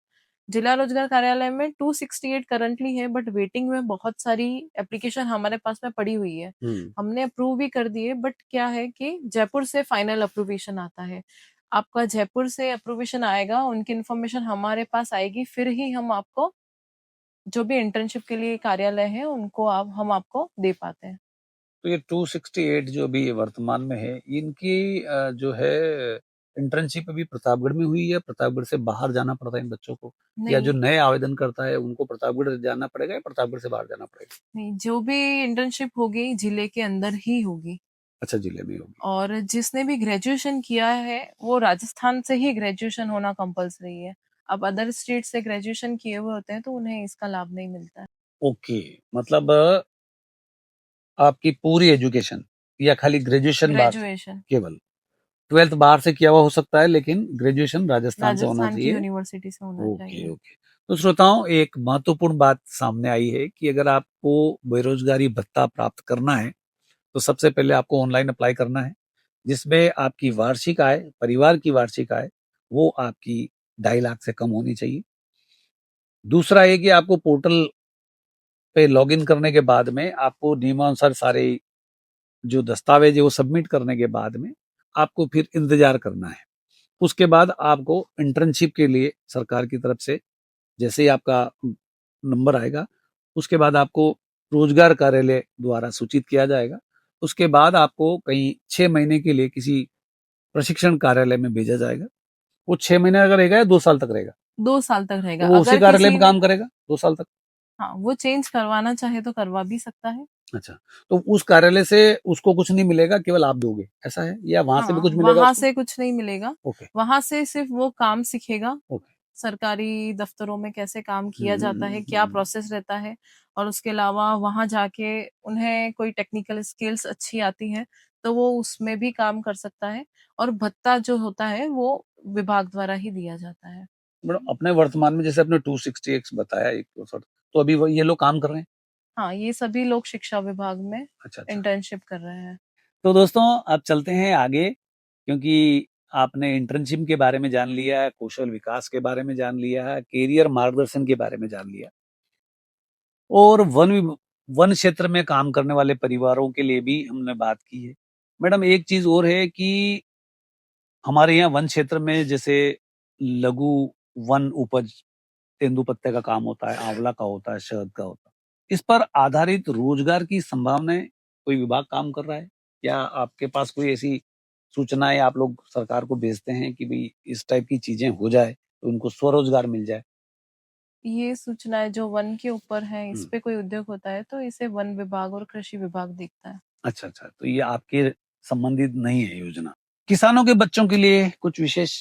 जिला रोजगार कार्यालय में 268 करंटली है बट वेटिंग में बहुत सारी एप्लीकेशन हमारे पास में पड़ी हुई है। हमने अप्रूव भी कर दिए बट क्या है कि जयपुर से फाइनल अप्रूवेशन आता है। आपका जयपुर से अप्रूवेशन आएगा, उनकी इन्फॉर्मेशन हमारे पास आएगी, फिर ही हम आपको जो भी इंटर्नशिप के लिए कार्यालय है उनको हम आपको दे पाते हैं। तो ये 268 जो अभी वर्तमान में है, इनकी जो है इंटर्नशिप अभी प्रतापगढ़ में हुई है, प्रतापगढ़ से बाहर जाना पड़ता है इन बच्चों को, या जो नहीं नए आवेदन करता है उनको प्रतापगढ़ जाना पड़ेगा या प्रतापगढ़ से बाहर जाना पड़ेगा? नहीं, जो भी इंटर्नशिप होगी जिले के अंदर ही होगी अच्छा, जिले में होगी। और जिसने भी ग्रेजुएशन किया है वो राजस्थान से ही ग्रेजुएशन होना कंपलसरी है। अब अदर स्टेट से ग्रेजुएशन किए हुए होते हैं तो उन्हें इसका लाभ नहीं मिलता है। ओके, मतलब आपकी पूरी एजुकेशन या खाली ग्रेजुएशन बाहर से? ग्रेजुएशन केवल 12th बाहर से किया हुआ हो सकता है लेकिन ग्रेजुएशन राजस्थान से होना राजस्थान की चाहिए। यूनिवर्सिटी से होना ओके चाहिए। ओके। तो श्रोताओं, एक महत्वपूर्ण बात सामने आई है कि अगर आपको बेरोजगारी भत्ता प्राप्त करना है तो सबसे पहले आपको ऑनलाइन अप्लाई करना है, जिसमें आपकी वार्षिक आय, परिवार की वार्षिक आय, वो आपकी 2.5 लाख से कम होनी चाहिए। दूसरा है कि आपको पोर्टल पे लॉगिन करने के बाद में आपको नियमानुसार सारे जो दस्तावेज है वो सबमिट करने के बाद में आपको फिर इंतजार करना है। उसके बाद आपको इंटर्नशिप के लिए सरकार की तरफ से जैसे ही आपका नंबर आएगा, उसके बाद आपको रोजगार कार्यालय द्वारा सूचित किया जाएगा। उसके बाद आपको कहीं 6 महीने के लिए किसी प्रशिक्षण कार्यालय में भेजा जाएगा। वो 6 महीने का रहेगा या 2 साल तक रहेगा? 2 साल तक तो रहेगा। वो उसी अगर कार्यालय किसी में ने काम करेगा 2 साल तक? हाँ, वो चेंज करवाना चाहे तो करवा भी सकता है। अच्छा, तो उस कार्यालय से उसको कुछ नहीं मिलेगा, केवल आप दोगे, ऐसा है? या वहां से भी हाँ, कुछ मिलेगा वहां उसको? से कुछ नहीं मिलेगा। ओके वहां से सिर्फ वो काम सीखेगा, ओके। सरकारी दफ्तरों में कैसे काम किया जाता है, क्या हम्म। प्रोसेस रहता है और उसके अलावा वहां जाके उन्हें कोई टेक्निकल स्किल्स अच्छी आती हैं तो वो उसमें भी काम कर सकता है और भत्ता जो होता है वो विभाग द्वारा ही दिया जाता है। मैडम, अपने वर्तमान में जैसे आपने 260 बताया, एक तो अभी ये लोग काम कर रहे हैं? हाँ, ये सभी लोग शिक्षा विभाग में अच्छा अच्छा। इंटर्नशिप कर रहे हैं। तो दोस्तों, अब चलते हैं आगे, क्योंकि आपने इंटर्नशिप के बारे में जान लिया, कौशल विकास के बारे में जान लिया, कैरियर मार्गदर्शन के बारे में जान लिया, और वन क्षेत्र में काम करने वाले परिवारों के लिए भी हमने बात की है। मैडम, एक चीज और है कि हमारे यहाँ वन क्षेत्र में जैसे लघु वन उपज, तेंदुपत्ते का काम होता है, आंवला का होता है, शहद का होता है, इस पर आधारित रोजगार की संभावनाएं कोई विभाग काम कर रहा है? क्या आपके पास कोई ऐसी सूचनाएं आप लोग सरकार को भेजते हैं कि भाई इस टाइप की चीजें हो जाए तो उनको स्वरोजगार मिल जाए? ये सूचनाएं जो वन के ऊपर है, इस हम्म। पे कोई उद्योग होता है तो इसे वन विभाग और कृषि विभाग देखता है। अच्छा अच्छा, तो ये आपके संबंधित नहीं है योजना? किसानों के बच्चों के लिए कुछ विशेष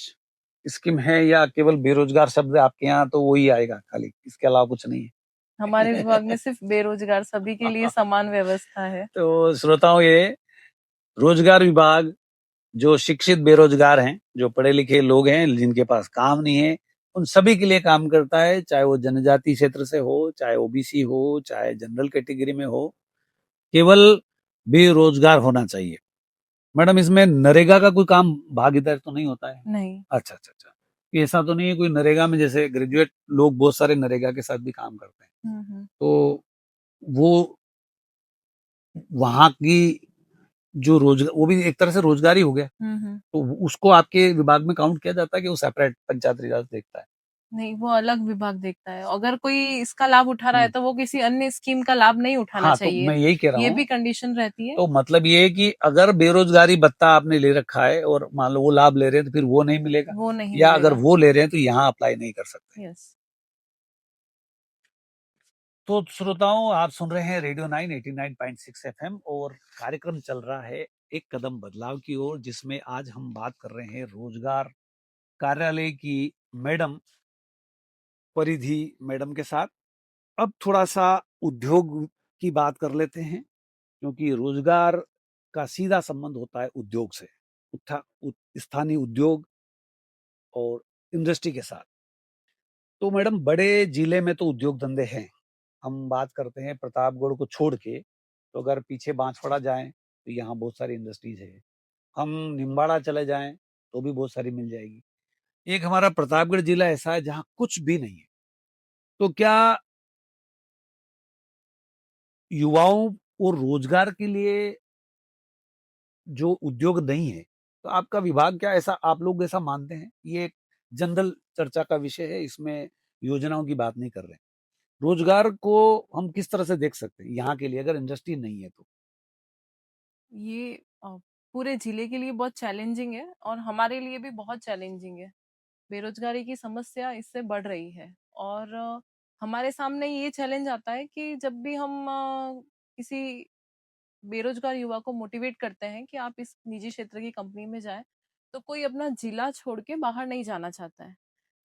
स्कीम है या केवल बेरोजगार शब्द आपके यहाँ तो वही आएगा खाली, इसके अलावा कुछ नहीं हमारे विभाग में है? सिर्फ बेरोजगार सभी के लिए समान व्यवस्था है। तो श्रोताओं, ये रोजगार विभाग जो शिक्षित बेरोजगार हैं, जो पढ़े लिखे लोग हैं जिनके पास काम नहीं है, उन सभी के लिए काम करता है, चाहे वो जनजाति क्षेत्र से हो, चाहे ओबीसी हो, चाहे जनरल कैटेगरी में हो, केवल बेरोजगार होना चाहिए। मैडम, इसमें नरेगा का कोई काम भागीदारी तो नहीं होता है? नहीं। अच्छा अच्छा अच्छा। ये ऐसा तो नहीं है कोई नरेगा में, जैसे ग्रेजुएट लोग बहुत सारे नरेगा के साथ भी काम करते हैं, हम्म। तो वो वहां की जो रोजगार, वो भी एक तरह से रोजगार ही हो गया, हम्म। तो उसको आपके विभाग में काउंट किया जाता है कि वो सेपरेट पंचायत राज देखता है? नहीं, वो अलग विभाग देखता है। अगर कोई इसका लाभ उठा रहा है हम्म। तो वो किसी अन्य स्कीम का लाभ नहीं उठाना हाँ, तो चाहिए। मैं यही कह रहा ये हूँ। भी कंडीशन रहती है। तो मतलब ये है कि अगर बेरोजगारी भत्ता आपने ले रखा है और मान लो वो लाभ ले रहे हैं, तो फिर वो नहीं मिलेगा, वो नहीं या अगर मिलेगा। वो ले रहे हैं तो यहाँ अप्लाई नहीं कर सकते। यस। तो श्रोताओं, आप सुन रहे हैं रेडियो 9 89.6 एफएम, और कार्यक्रम चल रहा है एक कदम बदलाव की ओर, जिसमें आज हम बात कर रहे हैं रोजगार कार्यालय की मैडम परिधि मैडम के साथ। अब थोड़ा सा उद्योग की बात कर लेते हैं, क्योंकि रोजगार का सीधा संबंध होता है उद्योग से, स्थानीय उद्योग और इंडस्ट्री के साथ। तो मैडम, बड़े जिले में तो उद्योग धंधे हैं। हम बात करते हैं प्रतापगढ़ को छोड़ के, तो अगर पीछे बांसवाड़ा जाएं तो यहाँ बहुत सारी इंडस्ट्रीज है। हम निम्बाड़ा चले जाएं तो भी बहुत सारी मिल जाएगी। एक हमारा प्रतापगढ़ जिला ऐसा है जहाँ कुछ भी नहीं है। तो क्या युवाओं और रोजगार के लिए जो उद्योग नहीं है, तो आपका विभाग क्या ऐसा, आप लोग ऐसा मानते हैं? ये एक जनरल चर्चा का विषय है, इसमें योजनाओं की बात नहीं कर रहे हैं। रोजगार को हम किस तरह से देख सकते हैं यहाँ के लिए, अगर इंडस्ट्री नहीं है तो? ये पूरे जिले के लिए बहुत चैलेंजिंग है और हमारे लिए भी बहुत चैलेंजिंग है। बेरोजगारी की समस्या इससे बढ़ रही है और हमारे सामने ये चैलेंज आता है कि जब भी हम किसी बेरोजगार युवा को मोटिवेट करते हैं कि आप इस निजी क्षेत्र की कंपनी में जाएं, तो कोई अपना जिला छोड़ के बाहर नहीं जाना चाहता है।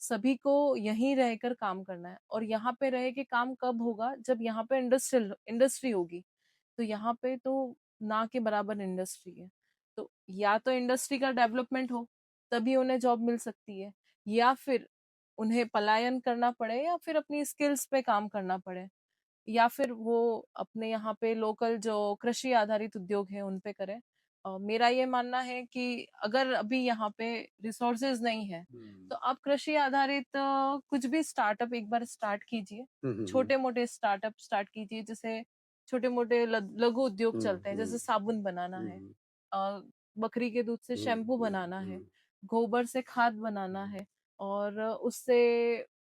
सभी को यहीं रहकर काम करना है और यहाँ पे रह के काम कब होगा, जब यहाँ पे इंडस्ट्री होगी। तो यहाँ पे तो ना के बराबर इंडस्ट्री है। तो या तो इंडस्ट्री का डेवलपमेंट हो, तभी उन्हें जॉब मिल सकती है, या फिर उन्हें पलायन करना पड़े, या फिर अपनी स्किल्स पे काम करना पड़े, या फिर वो अपने यहाँ पे लोकल जो कृषि आधारित उद्योग है उन पे करें। मेरा ये मानना है कि अगर अभी यहाँ पे रिसोर्सेज नहीं है, तो आप कृषि आधारित कुछ भी स्टार्टअप एक बार स्टार्ट कीजिए। छोटे मोटे स्टार्टअप स्टार्ट कीजिए, जैसे छोटे मोटे लघु उद्योग चलते हैं, जैसे साबुन बनाना है, बकरी के दूध से शैम्पू बनाना है, गोबर से खाद बनाना है, और उससे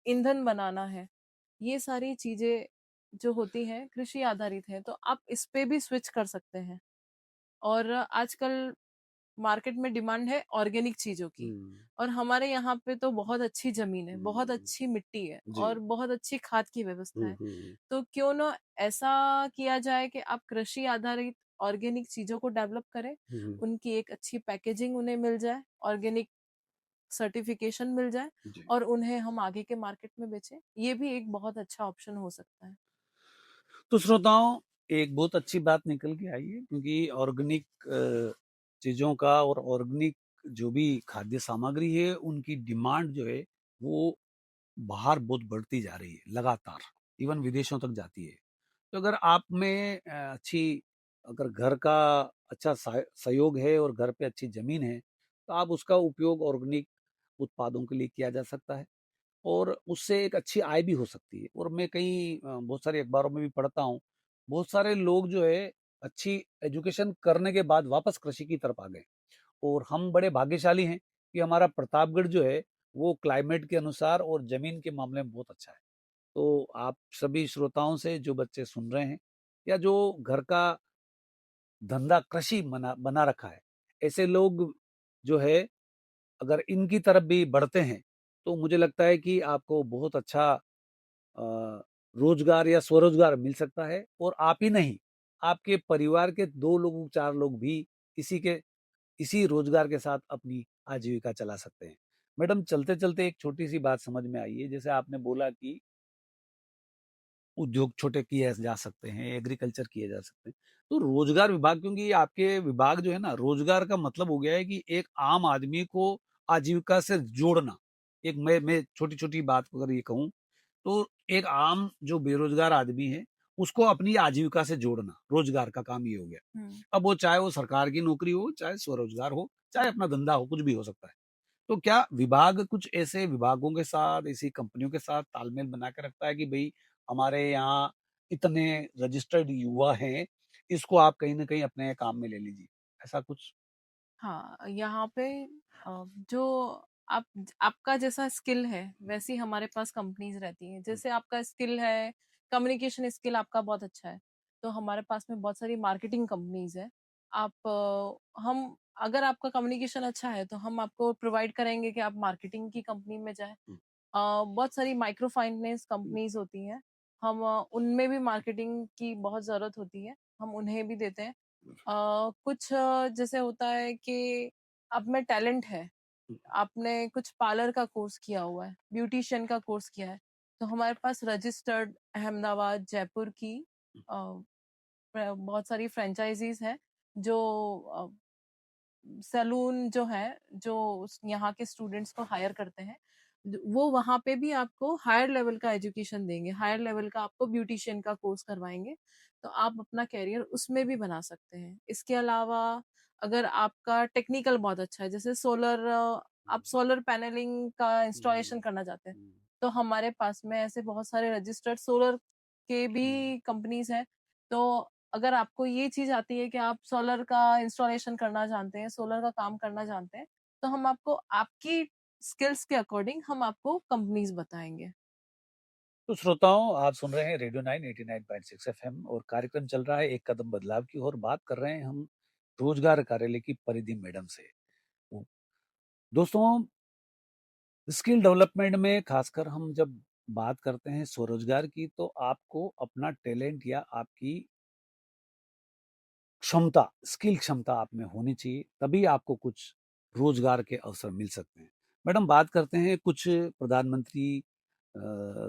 ईंधन बनाना है। ये सारी चीजें जो होती हैं कृषि आधारित है, तो आप इस पे भी स्विच कर सकते हैं। और आजकल मार्केट में डिमांड है ऑर्गेनिक चीजों की, और हमारे यहाँ पे तो बहुत अच्छी जमीन है, बहुत अच्छी मिट्टी है, और बहुत अच्छी खाद की व्यवस्था है। तो क्यों ना ऐसा किया जाए कि आप कृषि आधारित ऑर्गेनिक चीजों को डेवलप करें, उनकी एक अच्छी पैकेजिंग उन्हें मिल जाए, ऑर्गेनिक सर्टिफिकेशन मिल जाए, और उन्हें हम आगे के मार्केट में बेचें। ये भी एक बहुत अच्छा ऑप्शन हो सकता है। तो श्रोताओं, एक बहुत अच्छी बात निकल के आई है, क्योंकि ऑर्गेनिक चीजों का और ऑर्गेनिक जो भी खाद्य सामग्री है, उनकी डिमांड जो है वो बाहर बहुत बढ़ती जा रही है लगातार, इवन विदेशों तक जाती है। तो अगर आप में अच्छी, अगर घर का अच्छा सहयोग है और घर पे अच्छी जमीन है, तो आप उसका उपयोग ऑर्गेनिक उत्पादों के लिए किया जा सकता है, और उससे एक अच्छी आय भी हो सकती है। और मैं कई बहुत सारे अखबारों में भी पढ़ता हूँ, बहुत सारे लोग जो है अच्छी एजुकेशन करने के बाद वापस कृषि की तरफ आ गए। और हम बड़े भाग्यशाली हैं कि हमारा प्रतापगढ़ जो है वो क्लाइमेट के अनुसार और जमीन के मामले में बहुत अच्छा है। तो आप सभी श्रोताओं से, जो बच्चे सुन रहे हैं या जो घर का धंधा कृषि बना रखा है, ऐसे लोग जो है अगर इनकी तरफ भी बढ़ते हैं, तो मुझे लगता है कि आपको बहुत अच्छा रोजगार या स्वरोजगार मिल सकता है। और आप ही नहीं, आपके परिवार के 2 लोग 4 लोग भी इसी रोजगार के साथ अपनी आजीविका चला सकते हैं। मैडम, चलते चलते एक छोटी सी बात समझ में आई है, जैसे आपने बोला कि उद्योग छोटे किए जा सकते हैं, एग्रीकल्चर किए जा सकते हैं। तो रोजगार विभाग, क्योंकि ये आपके विभाग जो है ना, रोजगार का मतलब हो गया है कि एक आम आदमी को आजीविका से जोड़ना। एक मैं छोटी छोटी बात अगर ये कहूँ, तो एक आम जो बेरोजगार आदमी है, उसको अपनी आजीविका से जोड़ना, रोजगार का काम ये हो गया। हुँ। अब वो चाहे वो सरकार की नौकरी हो, चाहे स्वरोजगार हो, चाहे अपना धंधा हो, कुछ भी हो सकता है। तो क्या विभाग कुछ ऐसे विभागों के साथ, ऐसी कंपनियों के साथ तालमेल बना के रखता है कि भई हमारे यहाँ इतने रजिस्टर्ड युवा हैं, इसको आप कहीं न कहीं अपने काम में ले लीजिए, ऐसा कुछ? हाँ, यहाँ पे जो आप आपका जैसा स्किल है, वैसी हमारे पास कंपनीज़ रहती हैं। हुँ, जैसे आपका स्किल है, कम्युनिकेशन स्किल आपका बहुत अच्छा है, तो हमारे पास में बहुत सारी मार्केटिंग कंपनीज़ हैं। आप हम अगर आपका कम्युनिकेशन अच्छा है, तो हम आपको प्रोवाइड करेंगे कि आप मार्केटिंग की कंपनी में जाएँ। हुँ, बहुत सारी माइक्रो फाइनेंस हुँ, कंपनीज़ होती हैं, हम उनमें भी मार्केटिंग की बहुत ज़रूरत होती है, हम उन्हें भी देते हैं। कुछ जैसे होता है कि आप में टैलेंट है, हुँ, आपने कुछ पार्लर का कोर्स किया हुआ है, ब्यूटीशियन का कोर्स किया है, तो हमारे पास रजिस्टर्ड अहमदाबाद, जयपुर की अ, बहुत सारी फ्रेंचाइजीज हैं जो सैलून जो है, जो यहाँ के स्टूडेंट्स को हायर करते हैं, वो वहाँ पे भी आपको हायर लेवल का एजुकेशन देंगे, हायर लेवल का आपको ब्यूटिशियन का कोर्स करवाएंगे, तो आप अपना करियर उसमें भी बना सकते हैं। इसके अलावा अगर आपका टेक्निकल बहुत अच्छा है, जैसे सोलर, आप सोलर पैनलिंग का हुँ, हुँ, इंस्टॉलेशन करना चाहते हैं, हुँ, तो हमारे पास में ऐसे बहुत सारे रजिस्टर्ड सोलर के हुँ। भी कंपनीज हैं। तो अगर आपको ये चीज़ आती है कि आप सोलर का इंस्टॉलेशन करना जानते हैं, सोलर का काम करना जानते हैं, तो हम आपको आपकी स्किल्स के अकॉर्डिंग हम आपको कंपनीज़ बताएँगे। तो श्रोताओं, आप सुन रहे हैं रेडियो 9 89.6 एफएम और कार्यक्रम चल रहा है एक कदम बदलाव की ओर। बात कर रहे हैं हम रोजगार कार्यालय की परिधि मैडम से। तो दोस्तों, स्किल डेवलपमेंट में खासकर हम जब बात करते हैं स्वरोजगार की, तो आपको अपना टैलेंट या आपकी क्षमता, स्किल क्षमता आप में होनी चाहिए, तभी आपको कुछ रोजगार के अवसर मिल सकते हैं। मैडम, बात करते हैं कुछ प्रधानमंत्री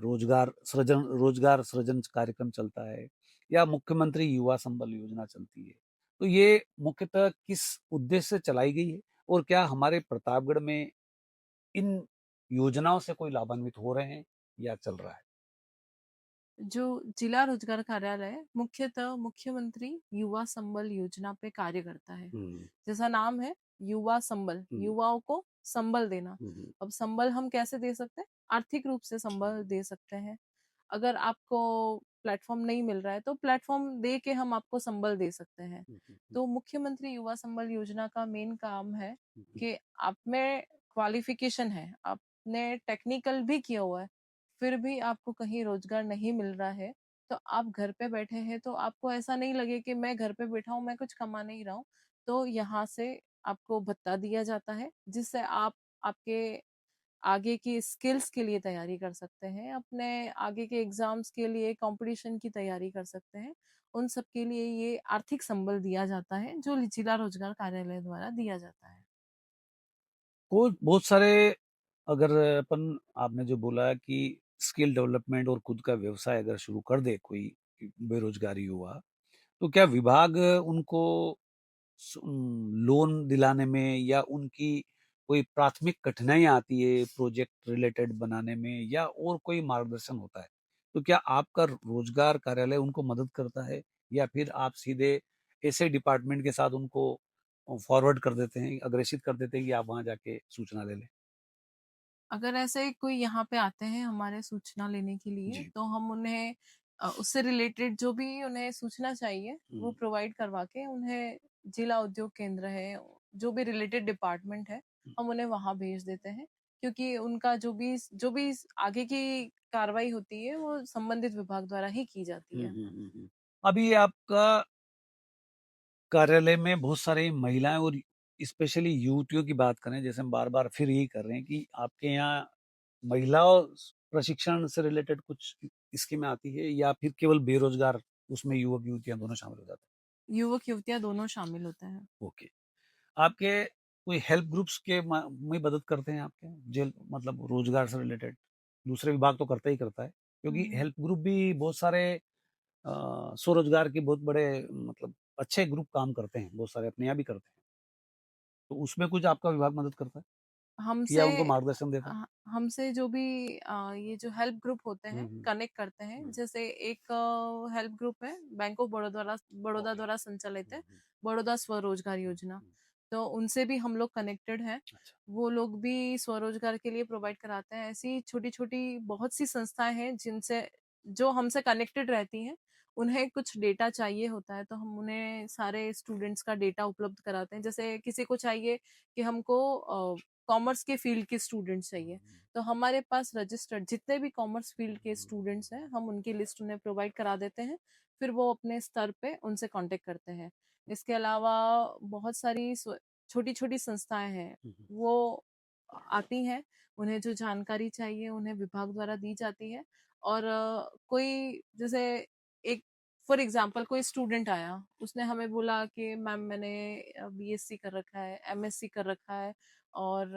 रोजगार सृजन कार्यक्रम चलता है या मुख्यमंत्री युवा संबल योजना चलती है। तो ये मुख्यतः किस उद्देश्य से चलाई गई है और क्या हमारे प्रतापगढ़ में इन योजनाओं से कोई लाभान्वित हो रहे हैं या चल रहा है? जो जिला रोजगार कार्यालय मुख्यतः मुख्यमंत्री युवा संबल योजना पे कार्य करता है। हम्म, जैसा नाम है, युवा संबल, हम्म, युवाओं को संबल देना। हम्म, अब संबल हम कैसे दे सकते हैं? आर्थिक रूप से संबल दे सकते हैं। अगर आपको प्लेटफॉर्म नहीं मिल रहा है, तो प्लेटफॉर्म दे के हम आपको संबल दे सकते हैं। हम्म, तो मुख्यमंत्री युवा संबल योजना का मेन काम है हम्म, कि आप में क्वालिफिकेशन है, आपने टेक्निकल भी किया हुआ है, फिर भी आपको कहीं रोजगार नहीं मिल रहा है, तो आप घर पे बैठे हैं, तो आपको ऐसा नहीं लगे कि मैं घर पे बैठा हूँ, मैं कुछ कमा नहीं रहा हूँ। तो यहाँ से आपको भत्ता दिया जाता है, जिससे आप आपके आगे की स्किल्स के लिए तैयारी कर सकते हैं, अपने आगे के एग्जाम्स के लिए कंपटीशन की तैयारी कर सकते हैं। उन सब के लिए ये आर्थिक संबल दिया जाता है, जो जिला रोजगार कार्यालय द्वारा दिया जाता है। को बहुत सारे, अगर अपन, आपने जो बोला कि स्किल डेवलपमेंट और खुद का व्यवसाय अगर शुरू कर दे कोई बेरोजगारी युवा, तो क्या विभाग उनको लोन दिलाने में या उनकी कोई प्राथमिक कठिनाइयाँ आती है प्रोजेक्ट रिलेटेड बनाने में या और कोई मार्गदर्शन होता है? तो क्या आपका रोजगार कार्यालय उनको मदद करता है या फिर आप सीधे ऐसे डिपार्टमेंट के साथ उनको फॉरवर्ड कर देते हैं, अग्रेषित कर देते हैं कि आप वहाँ जाके सूचना ले लें? अगर ऐसे कोई यहाँ पे आते हैं हमारे सूचना लेने के लिए, जी। तो हम उन्हें उससे रिलेटेड जो भी उन्हें सूचना चाहिए, वो हुँ, प्रोवाइड करवा के उन्हें जिला उद्योग केंद्र है, जो भी रिलेटेड डिपार्टमेंट है, हुँ, हम उन्हें वहाँ भेज देते हैं। क्योंकि उनका जो भी आगे की कार्रवाई होती है, वो संबंधित विभाग द्वारा ही की जाती हुँ, है। हुँ, हुँ, हुँ। अभी आपका कार्यालय में बहुत सारी महिलाएँ और स्पेशली युवतियों की बात करें, जैसे हम बार-बार फिर यही कर रहे हैं कि आपके यहाँ महिलाओं प्रशिक्षण से रिलेटेड कुछ स्कीमें आती है या फिर केवल बेरोजगार उसमें युवक-युवतियाँ दोनों शामिल हो जाते युवक युवतियाँ दोनों शामिल होते हैं। हैं? ओके। आपके कोई हेल्प ग्रुप्स के में मदद करते हैं आपके? जेल मतलब रोजगार से रिलेटेड? दूसरे विभाग तो करता ही करता है, क्योंकि हम्म। हेल्प ग्रुप भी बहुत सारे स्वरोजगार के बहुत बड़े मतलब अच्छे ग्रुप काम करते हैं, बहुत सारे अपने यहाँ भी करते हैं। तो उसमें कुछ आपका विभाग मदद करता है? हमसे या उनको मार्गदर्शन देता है? हमसे जो भी ये जो हेल्प ग्रुप होते हैं हम्म, कनेक्ट करते हैं। हम्म, जैसे एक हेल्प ग्रुप है बैंक ऑफ बड़ौदा ओके। द्वारा संचालित है, हम्म, बड़ौदा स्वरोजगार हम्म, योजना। हम्म, तो उनसे भी हम लोग कनेक्टेड हैं। अच्छा। वो लोग भी स्वरोजगार के लिए प्रोवाइड कराते हैं। ऐसी छोटी छोटी बहुत सी संस्थाएं हैं जिनसे जो हमसे कनेक्टेड रहती हैं। उन्हें कुछ डेटा चाहिए होता है तो हम उन्हें सारे स्टूडेंट्स का डेटा उपलब्ध कराते हैं। जैसे किसी को चाहिए कि हमको कॉमर्स के फील्ड के स्टूडेंट्स चाहिए, तो हमारे पास रजिस्टर्ड जितने भी कॉमर्स फील्ड के स्टूडेंट्स हैं हम उनकी लिस्ट उन्हें प्रोवाइड करा देते हैं। फिर वो अपने स्तर पे उनसे कांटेक्ट करते हैं। इसके अलावा बहुत सारी छोटी छोटी संस्थाएं हैं, हम्म, वो आती हैं। उन्हें जो जानकारी चाहिए उन्हें विभाग द्वारा दी जाती है। और कोई जैसे एक फॉर एग्जाम्पल कोई स्टूडेंट आया, उसने हमें बोला कि मैम मैंने बीएससी कर रखा है, एमएससी कर रखा है और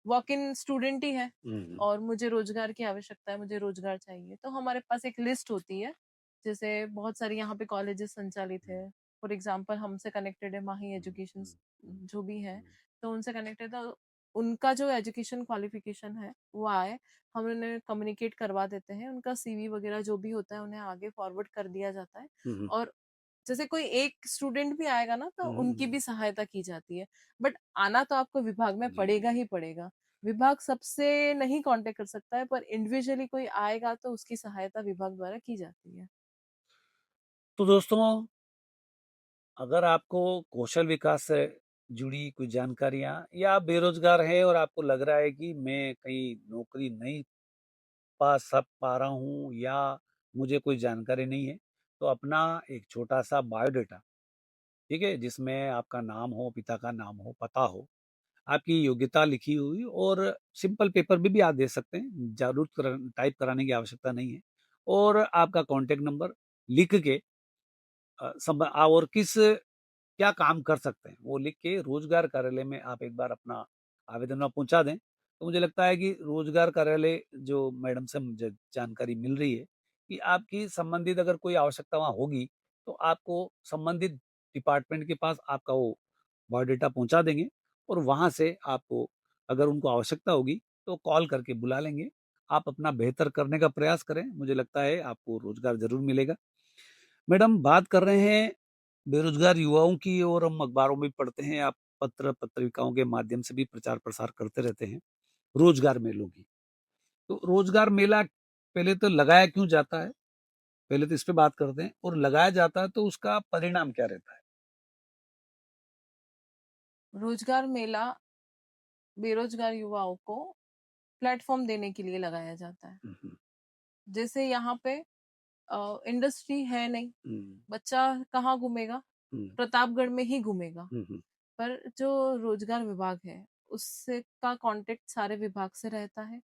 वॉक इन स्टूडेंट ही है हम्म, और मुझे रोजगार की आवश्यकता है, मुझे रोजगार चाहिए। तो हमारे पास एक लिस्ट होती है। जैसे बहुत सारी यहाँ पे कॉलेजेस संचालित है। फॉर एग्जाम्पल हमसे कनेक्टेड है माही एजुकेशन, जो भी है, तो उनसे कनेक्टेड है। उनका जो एजुकेशन क्वालिफिकेशन है वो आए, हम उन्हें कम्युनिकेट करवा देते हैं। उनका सीवी वगैरह जो भी होता है उन्हें आगे फॉरवर्ड कर दिया जाता है। हम्म, और जैसे कोई एक स्टूडेंट भी आएगा ना तो उनकी हम्म, भी सहायता की जाती है। बट आना तो आपको विभाग में जी जी। पड़ेगा ही पड़ेगा। विभाग सबसे नहीं कांटेक्ट कर सकता है, पर इंडिविजुअली कोई आएगा तो उसकी सहायता विभाग द्वारा की जाती है। तो दोस्तों, अगर आपको कौशल विकास से जुड़ी कुछ जानकारियां, या आप बेरोजगार हैं और आपको लग रहा है कि मैं कहीं नौकरी नहीं पा रहा हूं, या मुझे कोई जानकारी नहीं है, तो अपना एक छोटा सा बायोडाटा, ठीक है, जिसमें आपका नाम हो, पिता का नाम हो, पता हो, आपकी योग्यता लिखी हुई, और सिंपल पेपर में भी आप दे सकते हैं, जरूर टाइप कराने की आवश्यकता नहीं है, और आपका कॉन्टेक्ट नंबर लिख के और किस क्या काम कर सकते हैं वो लिख के रोजगार कार्यालय में आप एक बार अपना आवेदन पहुंचा दें, तो मुझे लगता है कि रोजगार कार्यालय जो मैडम से मुझे जानकारी मिल रही है कि आपकी संबंधित अगर कोई आवश्यकता वहाँ होगी, तो आपको संबंधित डिपार्टमेंट के पास आपका वो बायोडाटा पहुंचा देंगे, और वहां से आपको अगर उनको आवश्यकता होगी तो कॉल करके बुला लेंगे। आप अपना बेहतर करने का प्रयास करें, मुझे लगता है आपको रोजगार जरूर मिलेगा। मैडम, बात कर रहे हैं बेरोजगार युवाओं की, और हम अखबारों में भी पढ़ते हैं, आप पत्र पत्रिकाओं के माध्यम से भी प्रचार प्रसार करते रहते हैं रोजगार मेलों की। तो रोजगार मेला पहले तो लगाया क्यों जाता है, पहले तो इस पे बात करते हैं, और लगाया जाता है तो उसका परिणाम क्या रहता है? रोजगार मेला बेरोजगार युवाओं को प्लेटफॉर्म देने के लिए लगाया जाता है। हम्म, जैसे यहाँ पे इंडस्ट्री है नहीं, हम्म, बच्चा कहाँ घूमेगा, हम्म, प्रतापगढ़ में ही घूमेगा। हम्म, पर जो रोजगार विभाग है उससे का कांटेक्ट सारे विभाग से रहता है।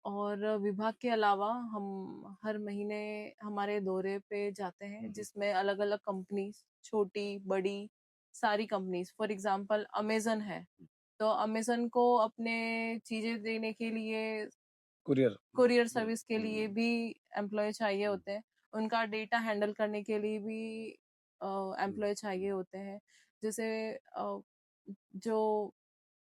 और विभाग के अलावा हम हर महीने हमारे दौरे पे जाते हैं हम्म, जिसमें अलग अलग कंपनीज, छोटी बड़ी सारी कंपनीज, फॉर एग्जांपल अमेजन है, तो अमेजन को अपने चीजें देने के लिए, कुरियर। कुरियर हम्म, सर्विस के लिए भी एम्प्लॉय चाहिए हम्म, होते हैं। उनका डेटा हैंडल करने के लिए भी हम्म, एम्प्लॉय चाहिए होते हैं। जैसे जो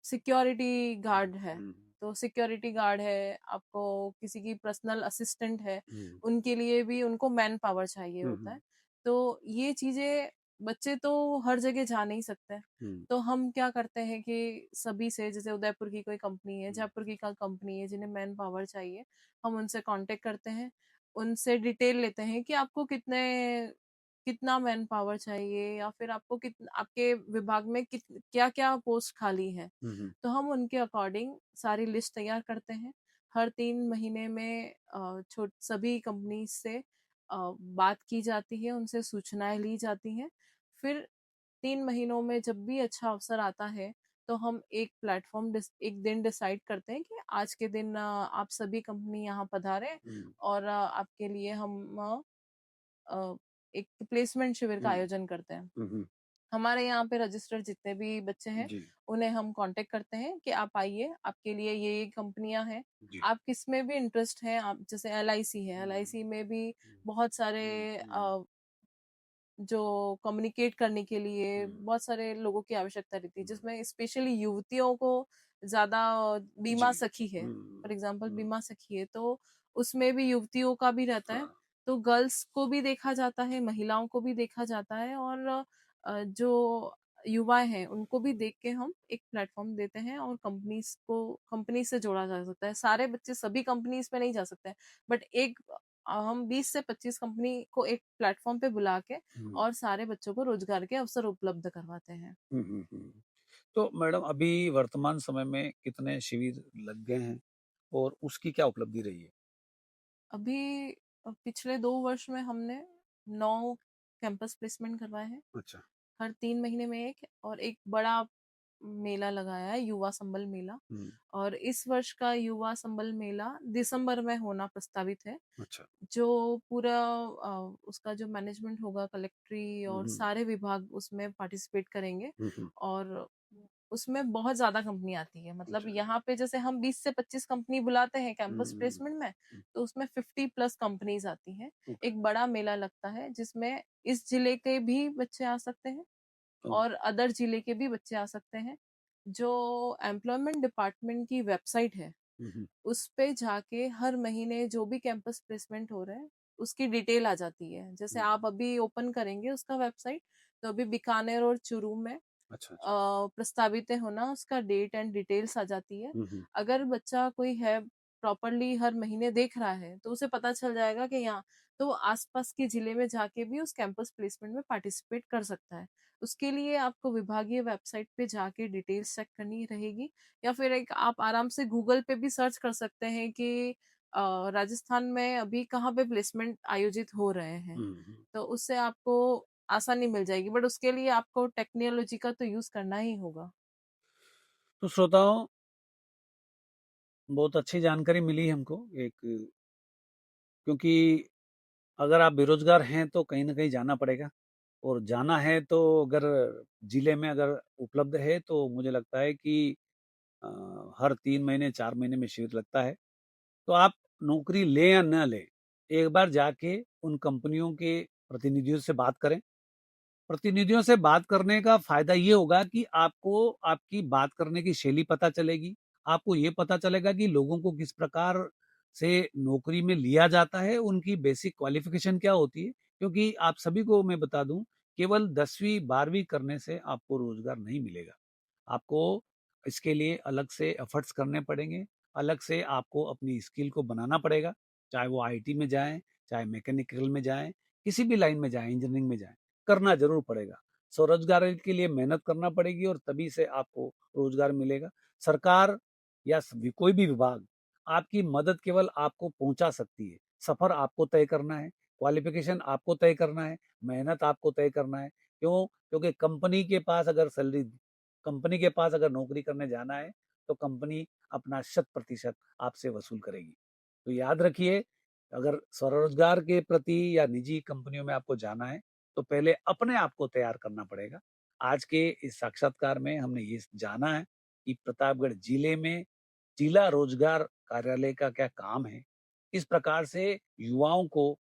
सिक्योरिटी गार्ड है, हम्म, तो सिक्योरिटी गार्ड है, आपको किसी की पर्सनल असिस्टेंट है, हम्म, उनके लिए भी उनको मैन पावर चाहिए होता हम्म, है। तो ये चीजें बच्चे तो हर जगह जा नहीं सकते। हम्म, तो हम क्या करते हैं कि सभी से, जैसे उदयपुर की कोई कंपनी है, हम्म, जयपुर की का कंपनी है जिन्हें मैन पावर चाहिए, हम उनसे कांटेक्ट करते हैं। उनसे डिटेल लेते हैं कि आपको कितना मैन पावर चाहिए, या फिर आपको आपके विभाग में क्या क्या पोस्ट खाली है। हम्म, तो हम उनके अकॉर्डिंग सारी लिस्ट तैयार करते हैं। हर 3 महीने में छोट सभी कंपनी से बात की जाती है, उनसे सूचनाएं ली जाती हैं। फिर 3 महीनों में जब भी अच्छा अवसर आता है तो हम एक एक दिन डिसाइड करते हैं कि आज के दिन आप सभी कंपनी यहाँ पधारें हम्म, और आपके लिए हम अ, एक प्लेसमेंट शिविर का हम्म, आयोजन करते हैं। हम्म, हमारे यहाँ पे रजिस्टर्ड जितने भी बच्चे हैं जी उन्हें हम कांटेक्ट करते हैं कि आप आइए, आपके लिए ये कंपनियां हैं, जी। आप किस में भी इंटरेस्ट है। आप जैसे एलआईसी है, हम्म, एलआईसी में भी बहुत सारे हम्म, जो कम्युनिकेट करने के लिए हम्म, बहुत सारे लोगों की आवश्यकता रहती है, हम्म, जिसमें स्पेशली युवतियों को ज्यादा बीमा जी। सखी है, फॉर एग्जाम्पल हुँ, बीमा सखी है, तो उसमें भी युवतियों का भी रहता है। हाँ। तो गर्ल्स को भी देखा जाता है, महिलाओं को भी देखा जाता है, और जो युवाएं हैं उनको भी देख के हम एक प्लेटफॉर्म देते हैं, और कंपनी से जोड़ा जा सकता है। सारे बच्चे सभी कंपनीज पे नहीं जा सकते हैं, बट हम 20 से 25 कंपनी को एक प्लेटफॉर्म पे बुला के हुँ, और सारे बच्चों को रोजगार के अवसर उपलब्ध करवाते हैं। हुँ, हुँ, हुँ। तो मैडम अभी वर्तमान समय में कितने शिविर लग गए हैं और उसकी क्या उपलब्धि रही है? अभी पिछले 2 वर्ष में हमने 9 कैंपस प्लेसमेंट करवाए हैं। अच्छा। हर 3 महीने में एक, और एक बड़ा मेला लगाया है, युवा संबल मेला। हुँ, और इस वर्ष का युवा संबल मेला दिसंबर में होना प्रस्तावित है। अच्छा। जो पूरा उसका जो मैनेजमेंट होगा, कलेक्ट्री हुँ, और हुँ, सारे विभाग उसमें पार्टिसिपेट करेंगे। हुँ, हुँ। और उसमें बहुत ज्यादा कंपनी आती है, मतलब अच्छा। यहाँ पे जैसे हम 20 से 25 कंपनी बुलाते हैं हुँ, कैंपस हुँ, प्लेसमेंट में, हुँ। तो उसमें 50 प्लस कंपनीज आती हैं। ओके, एक बड़ा मेला लगता है जिसमें इस जिले के भी बच्चे आ सकते हैं ओके। और अदर जिले के भी बच्चे आ सकते हैं। जो एम्प्लॉयमेंट डिपार्टमेंट की वेबसाइट है, हुँ, हुँ, उस पे जाके हर महीने जो भी कैंपस प्लेसमेंट हो रहे हैं उसकी डिटेल आ जाती है। जैसे हुँ। आप अभी ओपन करेंगे उसका वेबसाइट, तो अभी बीकानेर और चुरू में अच्छा, अच्छा। प्रस्तावित है होना, उसका डेट एंड डिटेल्स आ जाती है। हुँ, हुँ, अगर बच्चा कोई है प्रॉपरली हर महीने देख रहा है, तो उसे पता चल जाएगा कि यहाँ, तो वो आसपास के जिले में जाके भी उस कैंपस प्लेसमेंट में पार्टिसिपेट कर सकता है। उसके लिए आपको विभागीय वेबसाइट पे जाके डिटेल्स चेक करनी रहेगी, या फिर एक आप आराम से गूगल पे भी सर्च कर सकते हैं कि राजस्थान में अभी कहाँ पे प्लेसमेंट आयोजित हो रहे हैं। हुँ, हुँ। तो उससे आपको आसानी मिल जाएगी, बट उसके लिए आपको टेक्नोलॉजी का तो यूज करना ही होगा। तो श्रोताओं, बहुत अच्छी जानकारी मिली हमको एक, क्योंकि अगर आप बेरोज़गार हैं तो कहीं न कहीं जाना पड़ेगा, और जाना है तो अगर ज़िले में अगर उपलब्ध है तो मुझे लगता है कि अ, हर 3 महीने 4 महीने में शिविर लगता है। तो आप नौकरी लें या ना लें, एक बार जाके उन कंपनियों के प्रतिनिधियों से बात करें। प्रतिनिधियों से बात करने का फ़ायदा ये होगा कि आपको आपकी बात करने की शैली पता चलेगी। आपको ये पता चलेगा कि लोगों को किस प्रकार से नौकरी में लिया जाता है, उनकी बेसिक क्वालिफ़िकेशन क्या होती है। क्योंकि आप सभी को मैं बता दूँ, केवल 10वीं 12वीं करने से आपको रोज़गार नहीं मिलेगा। आपको इसके लिए अलग से एफर्ट्स करने पड़ेंगे, अलग से आपको अपनी स्किल को बनाना पड़ेगा, चाहे वो आईटी में जाएँ, चाहे मैकेनिकल में जाएँ, किसी भी लाइन में जाएँ, इंजीनियरिंग में जाएँ, करना ज़रूर पड़ेगा। स्वरोज़गार के लिए मेहनत करना पड़ेगी और तभी से आपको रोज़गार मिलेगा। सरकार या कोई भी विभाग आपकी मदद केवल आपको पहुँचा सकती है। सफ़र आपको तय करना है, क्वालिफ़िकेशन आपको तय करना है, मेहनत आपको तय करना है। क्यों? क्योंकि कंपनी के पास अगर नौकरी करने जाना है, तो कंपनी अपना 100% आपसे वसूल करेगी। तो याद रखिए, अगर स्वरोज़गार के प्रति या निजी कंपनियों में आपको जाना है, तो पहले अपने आप को तैयार करना पड़ेगा। आज के इस साक्षात्कार में हमने ये जाना है कि प्रतापगढ़ जिले में जिला रोजगार कार्यालय का क्या काम है, किस प्रकार से युवाओं को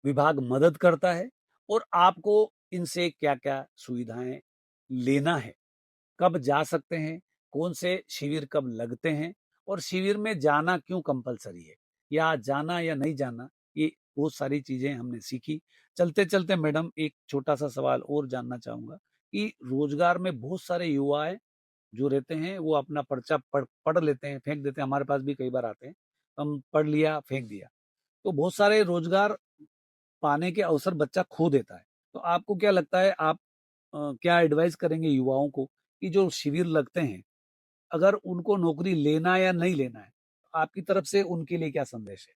विभाग मदद करता है और आपको इनसे क्या-क्या सुविधाएँ लेना है। कब जा सकते हैं, कौन से शिविर कब लगते हैं और शिविर में जाना क्यों कंपल्सरी है, या जाना या नहीं जाना, ये बहुत सारी चीज़ें हमने सीखी। चलते-चलते मैडम एक छोटा-सा सवाल और जानना चाहूँगा कि रोज़गार में बहुत सारे युवाएँ जो रहते हैं, वो अपना पर्चा पढ़ पढ़ लेते हैं, फेंक देते हैं, हमारे पास भी कई बार आते हैं, हम पढ़ लिया, फेंक दिया। तो बहुत सारे रोज़गार पाने के अवसर बच्चा खो देता है। तो आपको क्या लगता है, आप क्या एडवाइस करेंगे युवाओं को कि जो शिविर लगते हैं, अगर उनको नौकरी लेना या नहीं लेना है, आपकी तरफ से उनके लिए क्या संदेश है?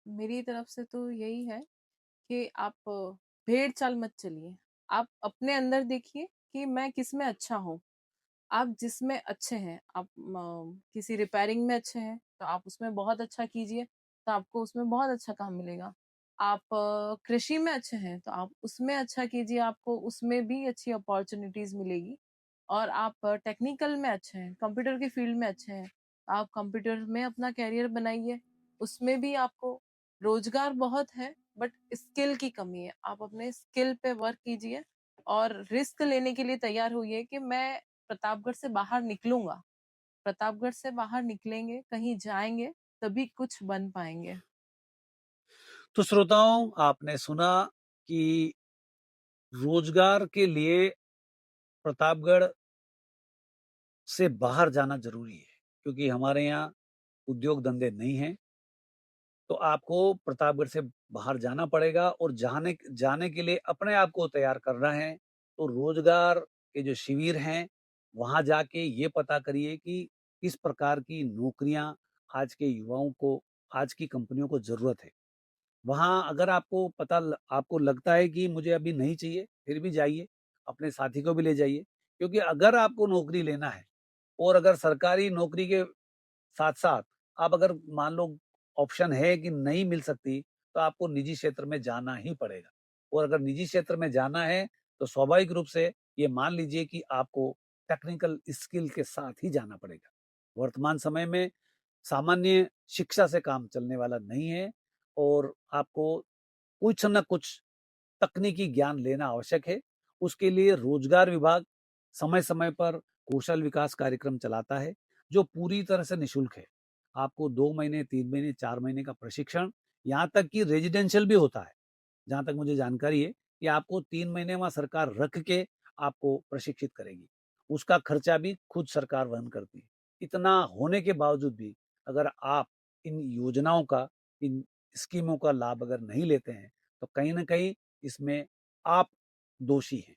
मेरी तरफ से तो यही है कि आप भेड़ चाल मत चलिए। आप अपने अंदर देखिए कि मैं किस में अच्छा हूँ। आप जिसमें अच्छे हैं, आप किसी रिपेयरिंग में अच्छे हैं, तो आप उसमें बहुत अच्छा कीजिए, तो आपको उसमें बहुत अच्छा काम मिलेगा। आप कृषि में अच्छे हैं, तो आप उसमें अच्छा कीजिए, आपको उसमें भी अच्छी अपॉर्चुनिटीज मिलेगी। और आप टेक्निकल में अच्छे हैं, कंप्यूटर की फील्ड में अच्छे हैं, आप कंप्यूटर में अपना कैरियर बनाइए, उसमें भी आपको रोजगार बहुत है, बट स्किल की कमी है। आप अपने स्किल पे वर्क कीजिए और रिस्क लेने के लिए तैयार होइए कि मैं प्रतापगढ़ से बाहर निकलूंगा, प्रतापगढ़ से बाहर निकलेंगे, कहीं जाएंगे, तभी कुछ बन पाएंगे। तो श्रोताओं, आपने सुना कि रोजगार के लिए प्रतापगढ़ से बाहर जाना जरूरी है, क्योंकि हमारे यहाँ उद्योग धंधे नहीं हैं। तो आपको प्रतापगढ़ से बाहर जाना पड़ेगा और जाने जाने के लिए अपने आप को तैयार करना है। तो रोजगार के जो शिविर हैं, वहां जाके ये पता करिए कि किस प्रकार की नौकरियां आज के युवाओं को, आज की कंपनियों को जरूरत है। वहाँ अगर आपको लगता है कि मुझे अभी नहीं चाहिए, फिर भी जाइए, अपने साथी को भी ले जाइए। क्योंकि अगर आपको नौकरी लेना है और अगर सरकारी नौकरी के साथ-साथ आप अगर मान लो ऑप्शन है कि नहीं मिल सकती, तो आपको निजी क्षेत्र में जाना ही पड़ेगा। और अगर निजी क्षेत्र में जाना है, तो स्वाभाविक रूप से ये मान लीजिए कि आपको टेक्निकल स्किल के साथ ही जाना पड़ेगा। वर्तमान समय में सामान्य शिक्षा से काम चलने वाला नहीं है और आपको कुछ न कुछ तकनीकी ज्ञान लेना आवश्यक है। उसके लिए रोजगार विभाग समय-समय पर कौशल विकास कार्यक्रम चलाता है, जो पूरी तरह से निःशुल्क है। आपको 2 महीने, 3 महीने, 4 महीने का प्रशिक्षण, यहाँ तक कि रेजिडेंशियल भी होता है। जहाँ तक मुझे जानकारी है कि आपको 3 महीने वहाँ सरकार रख के आपको प्रशिक्षित करेगी। उसका खर्चा भी खुद सरकार वहन करती है। इतना होने के बावजूद भी अगर आप इन योजनाओं का, इन स्कीमों का लाभ अगर नहीं लेते हैं, तो कहीं न कहीं इसमें आप दोषी हैं।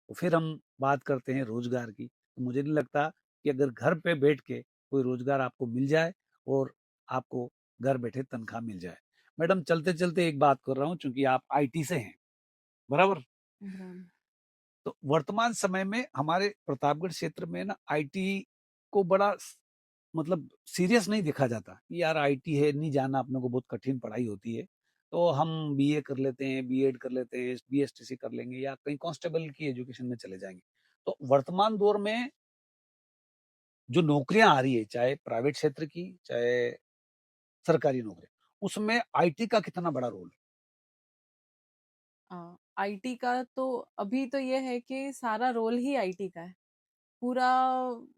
तो फिर हम बात करते हैं रोज़गार की, तो मुझे नहीं लगता कि अगर घर पे बैठ के कोई रोज़गार आपको मिल जाए और आपको घर बैठे तनख्वाह मिल जाए। मैडम, चलते-चलते एक बात कर रहा हूँ, चूँकि आप आईटी से हैं, बराबर? बराबर। तो वर्तमान समय में हमारे प्रतापगढ़ क्षेत्र में ना आईटी को बड़ा मतलब सीरियस नहीं देखा जाता कि यार आईटी है, नहीं जाना, अपने को बहुत कठिन पढ़ाई होती है, तो हम बीए कर लेते हैं, बीएड कर लेते हैं, बीएसटीसी कर लेंगे या कहीं कांस्टेबल की एजुकेशन में चले जाएंगे। तो वर्तमान दौर में जो नौकरियां आ रही है, चाहे प्राइवेट क्षेत्र की, चाहे सरकारी नौकरी, उसमें आईटी का कितना बड़ा रोल है? आईटी का तो अभी तो ये है कि सारा रोल ही आईटी का है। पूरा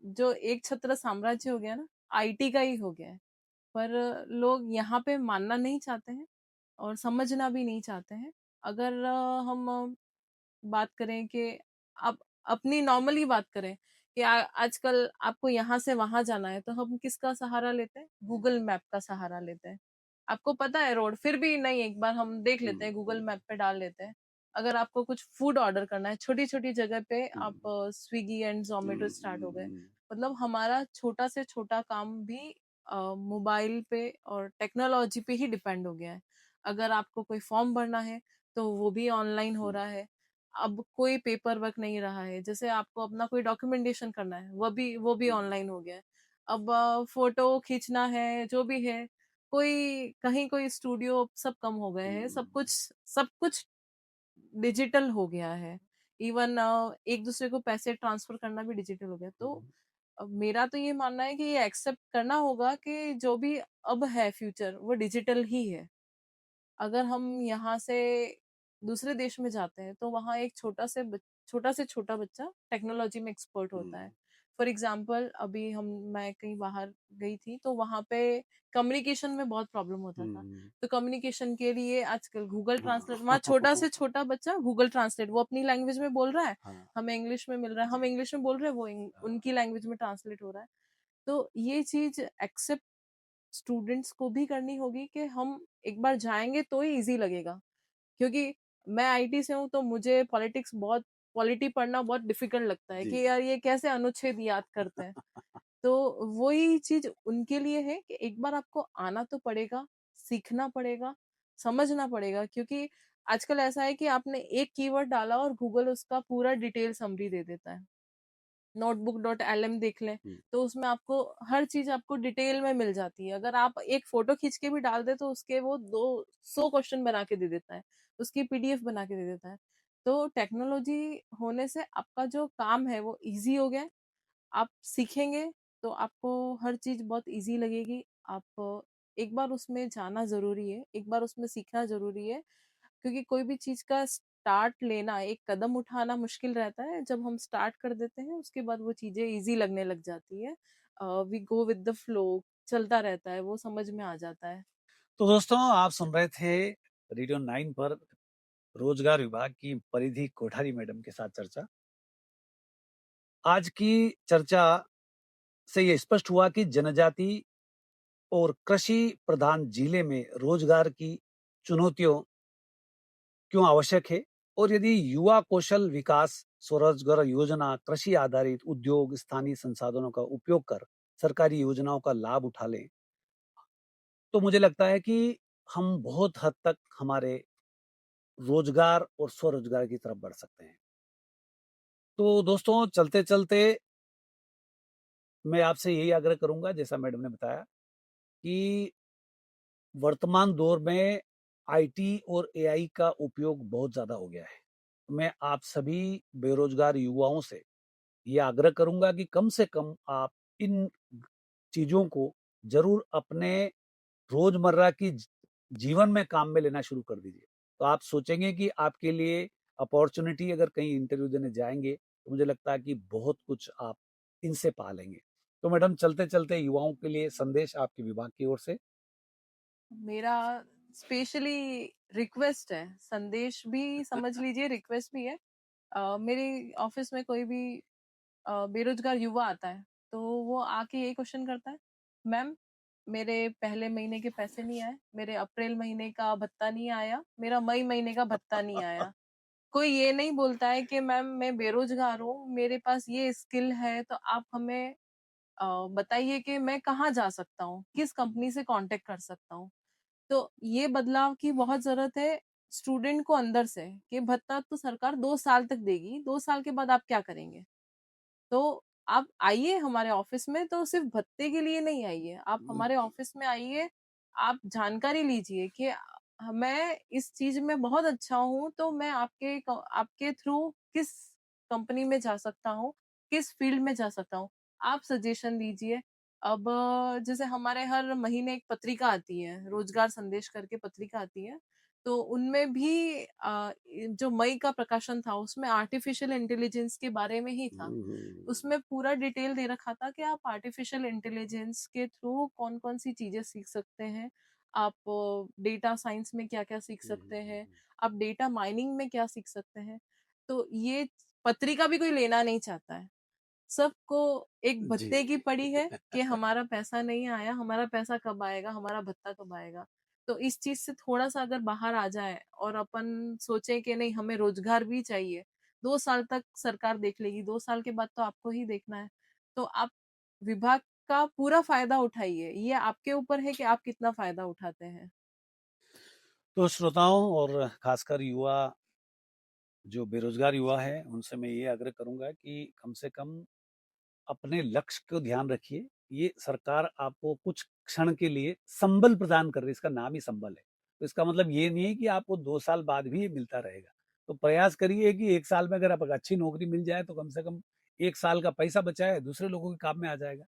जो एक छत्र साम्राज्य हो गया ना, आईटी का ही हो गया है। पर लोग यहाँ पे मानना नहीं चाहते हैं और समझना भी नहीं चाहते हैं। अगर हम बात करें कि आप अपनी नॉर्मली बात करें कि आजकल आपको यहाँ से वहां जाना है, तो हम किसका सहारा लेते हैं? गूगल मैप का सहारा लेते हैं। आपको पता है रोड, फिर भी नहीं, एक बार हम देख लेते हैं, गूगल मैप पे डाल लेते हैं। अगर आपको कुछ फूड ऑर्डर करना है, छोटी छोटी जगह पे आप स्विगी एंड जोमेटो स्टार्ट हो गए। मतलब हमारा छोटा से छोटा काम भी मोबाइल पे और टेक्नोलॉजी पे ही डिपेंड हो गया है। अगर आपको कोई फॉर्म भरना है, तो वो भी ऑनलाइन हो रहा है। अब कोई पेपर वर्क नहीं रहा है। जैसे आपको अपना कोई डॉक्यूमेंटेशन करना है, वो भी ऑनलाइन हो गया है। अब फोटो खींचना है, जो भी है, कोई कहीं कोई स्टूडियो, सब कम हो गए हैं। सब कुछ डिजिटल हो गया है। इवन एक दूसरे को पैसे ट्रांसफर करना भी डिजिटल हो गया। तो मेरा तो ये मानना है कि ये एक्सेप्ट करना होगा कि जो भी अब है फ्यूचर, वो डिजिटल ही है। अगर हम यहाँ से दूसरे देश में जाते हैं, तो वहाँ एक छोटा से छोटा बच्चा टेक्नोलॉजी में एक्सपर्ट होता है। फॉर एग्जाम्पल, अभी मैं कहीं बाहर गई थी, तो वहाँ पे कम्युनिकेशन में बहुत प्रॉब्लम होता था। तो कम्युनिकेशन के लिए आजकल गूगल ट्रांसलेट, वहाँ छोटा से छोटा बच्चा गूगल ट्रांसलेट, वो अपनी लैंग्वेज में बोल रहा है, हमें इंग्लिश में मिल रहा है, हम इंग्लिश में बोल रहे हैं, वो उनकी लैंग्वेज में ट्रांसलेट हो रहा है। तो ये चीज एक्सेप्ट स्टूडेंट्स को भी करनी होगी कि हम एक बार जाएंगे तो ही इजी लगेगा। क्योंकि मैं आईटी से हूँ, तो मुझे पॉलिटी पढ़ना बहुत डिफिकल्ट लगता है कि यार ये कैसे अनुच्छेद याद करते हैं। तो वही चीज उनके लिए है कि एक बार आपको आना तो पड़ेगा, सीखना पड़ेगा, समझना पड़ेगा। क्योंकि आजकल ऐसा है कि आपने एक कीवर्ड डाला और गूगल उसका पूरा डिटेल समरी दे देता है। notebook.lm देख लें, तो उसमें आपको हर चीज आपको डिटेल में मिल जाती है। अगर आप एक फोटो खींच के भी डाल दे, तो उसके वो 200 क्वेश्चन बना के दे देता है, उसकी पीडीएफ बना के दे देता है। तो टेक्नोलॉजी होने से आपका जो काम है वो इजी हो गया है। आप सीखेंगे तो आपको हर चीज बहुत इजी लगेगी। आप एक बार उसमें जाना जरूरी है, एक बार उसमें सीखना जरूरी है। क्योंकि कोई भी चीज का स्टार्ट लेना, एक कदम उठाना मुश्किल रहता है। जब हम स्टार्ट कर देते हैं उसके बाद वो चीजें इजी लगने लग जाती है। We go with the flow, चलता रहता है, वो समझ में आ जाता है। तो दोस्तों, आप सुन रहे थे रेडियो 9 पर रोजगार विभाग की परिधि कोठारी मैडम के साथ चर्चा। आज की चर्चा से ये स्पष्ट हुआ कि जनजाति और कृषि प्रधान जिले में रोजगार की चुनौतियों क्यों आवश्यक है, और यदि युवा कौशल विकास स्वरोजगार योजना, कृषि आधारित उद्योग, स्थानीय संसाधनों का उपयोग कर सरकारी योजनाओं का लाभ उठा लें, तो मुझे लगता है कि हम बहुत हद तक हमारे रोजगार और स्वरोजगार की तरफ बढ़ सकते हैं। तो दोस्तों, चलते चलते मैं आपसे यही आग्रह करूंगा, जैसा मैडम ने बताया, कि वर्तमान दौर में आईटी और एआई का उपयोग बहुत ज्यादा हो गया है। मैं आप सभी बेरोजगार युवाओं से ये आग्रह करूंगा कि कम से कम आप इन चीजों को जरूर अपने रोजमर्रा की जीवन में काम में लेना शुरू कर दीजिए। तो आप सोचेंगे कि आपके लिए अपॉर्चुनिटी, अगर कहीं इंटरव्यू देने जाएंगे, तो मुझे लगता है कि बहुत कुछ आप इनसे पा लेंगे। तो मैडम, चलते चलते युवाओं के लिए संदेश आपके विभाग की ओर से। मेरा स्पेशली रिक्वेस्ट है, संदेश भी समझ लीजिए, रिक्वेस्ट भी है। मेरे ऑफिस में कोई भी बेरोजगार युवा आता है तो वो आके यही क्वेश्चन करता है, मैम मेरे पहले महीने के पैसे नहीं आए, मेरे अप्रैल महीने का भत्ता नहीं आया, मेरा मई महीने का भत्ता नहीं आया। कोई ये नहीं बोलता है कि मैम मैं बेरोजगार हूँ, मेरे पास ये स्किल है, तो आप हमें बताइए कि मैं कहाँ जा सकता हूँ, किस कंपनी से कांटेक्ट कर सकता हूँ। तो ये बदलाव की बहुत जरूरत है स्टूडेंट को अंदर से, कि भत्ता तो सरकार 2 साल तक देगी, 2 साल के बाद आप क्या करेंगे। तो आप आइए हमारे ऑफिस में, तो सिर्फ भत्ते के लिए नहीं आइए, आप हमारे ऑफिस में आइए, आप जानकारी लीजिए कि मैं इस चीज में बहुत अच्छा हूँ, तो मैं आपके थ्रू किस कंपनी में जा सकता हूँ, किस फील्ड में जा सकता हूँ, आप सजेशन दीजिए। अब जैसे हमारे हर महीने एक पत्रिका आती है, रोजगार संदेश करके पत्रिका आती है, तो उनमें भी जो मई का प्रकाशन था उसमें आर्टिफिशियल इंटेलिजेंस के बारे में ही था। उसमें पूरा डिटेल दे रखा था कि आप आर्टिफिशियल इंटेलिजेंस के थ्रू कौन कौन सी चीजें सीख सकते हैं, आप डेटा साइंस में क्या क्या सीख सकते हैं, आप डेटा माइनिंग में क्या सीख सकते हैं। तो ये पत्रिका भी कोई लेना नहीं चाहता है, सबको एक जी। भत्ते की पड़ी है कि हमारा पैसा नहीं आया, हमारा पैसा कब आएगा, हमारा भत्ता कब आएगा। तो इस चीज से थोड़ा सा अगर बाहर आ जाए और अपन सोचे कि नहीं हमें रोजगार भी चाहिए, 2 साल तक सरकार देख लेगी, 2 साल के बाद तो आपको ही देखना है। तो आप विभाग का पूरा फायदा उठाइए, ये आपके ऊपर है कि आप कितना फायदा उठाते हैं। तो श्रोताओं और खासकर युवा, जो बेरोजगार युवा है, उनसे मैं ये आग्रह करूंगा कि कम से कम अपने लक्ष्य को ध्यान रखिए। ये सरकार आपको कुछ क्षण के लिए संबल प्रदान कर रही है, इसका नाम ही संबल है। तो इसका मतलब ये नहीं है कि आपको 2 साल बाद भी ये मिलता रहेगा। तो प्रयास करिए कि 1 साल में अगर आपको अच्छी नौकरी मिल जाए, तो कम से कम 1 साल का पैसा बचाए, दूसरे लोगों के काम में आ जाएगा।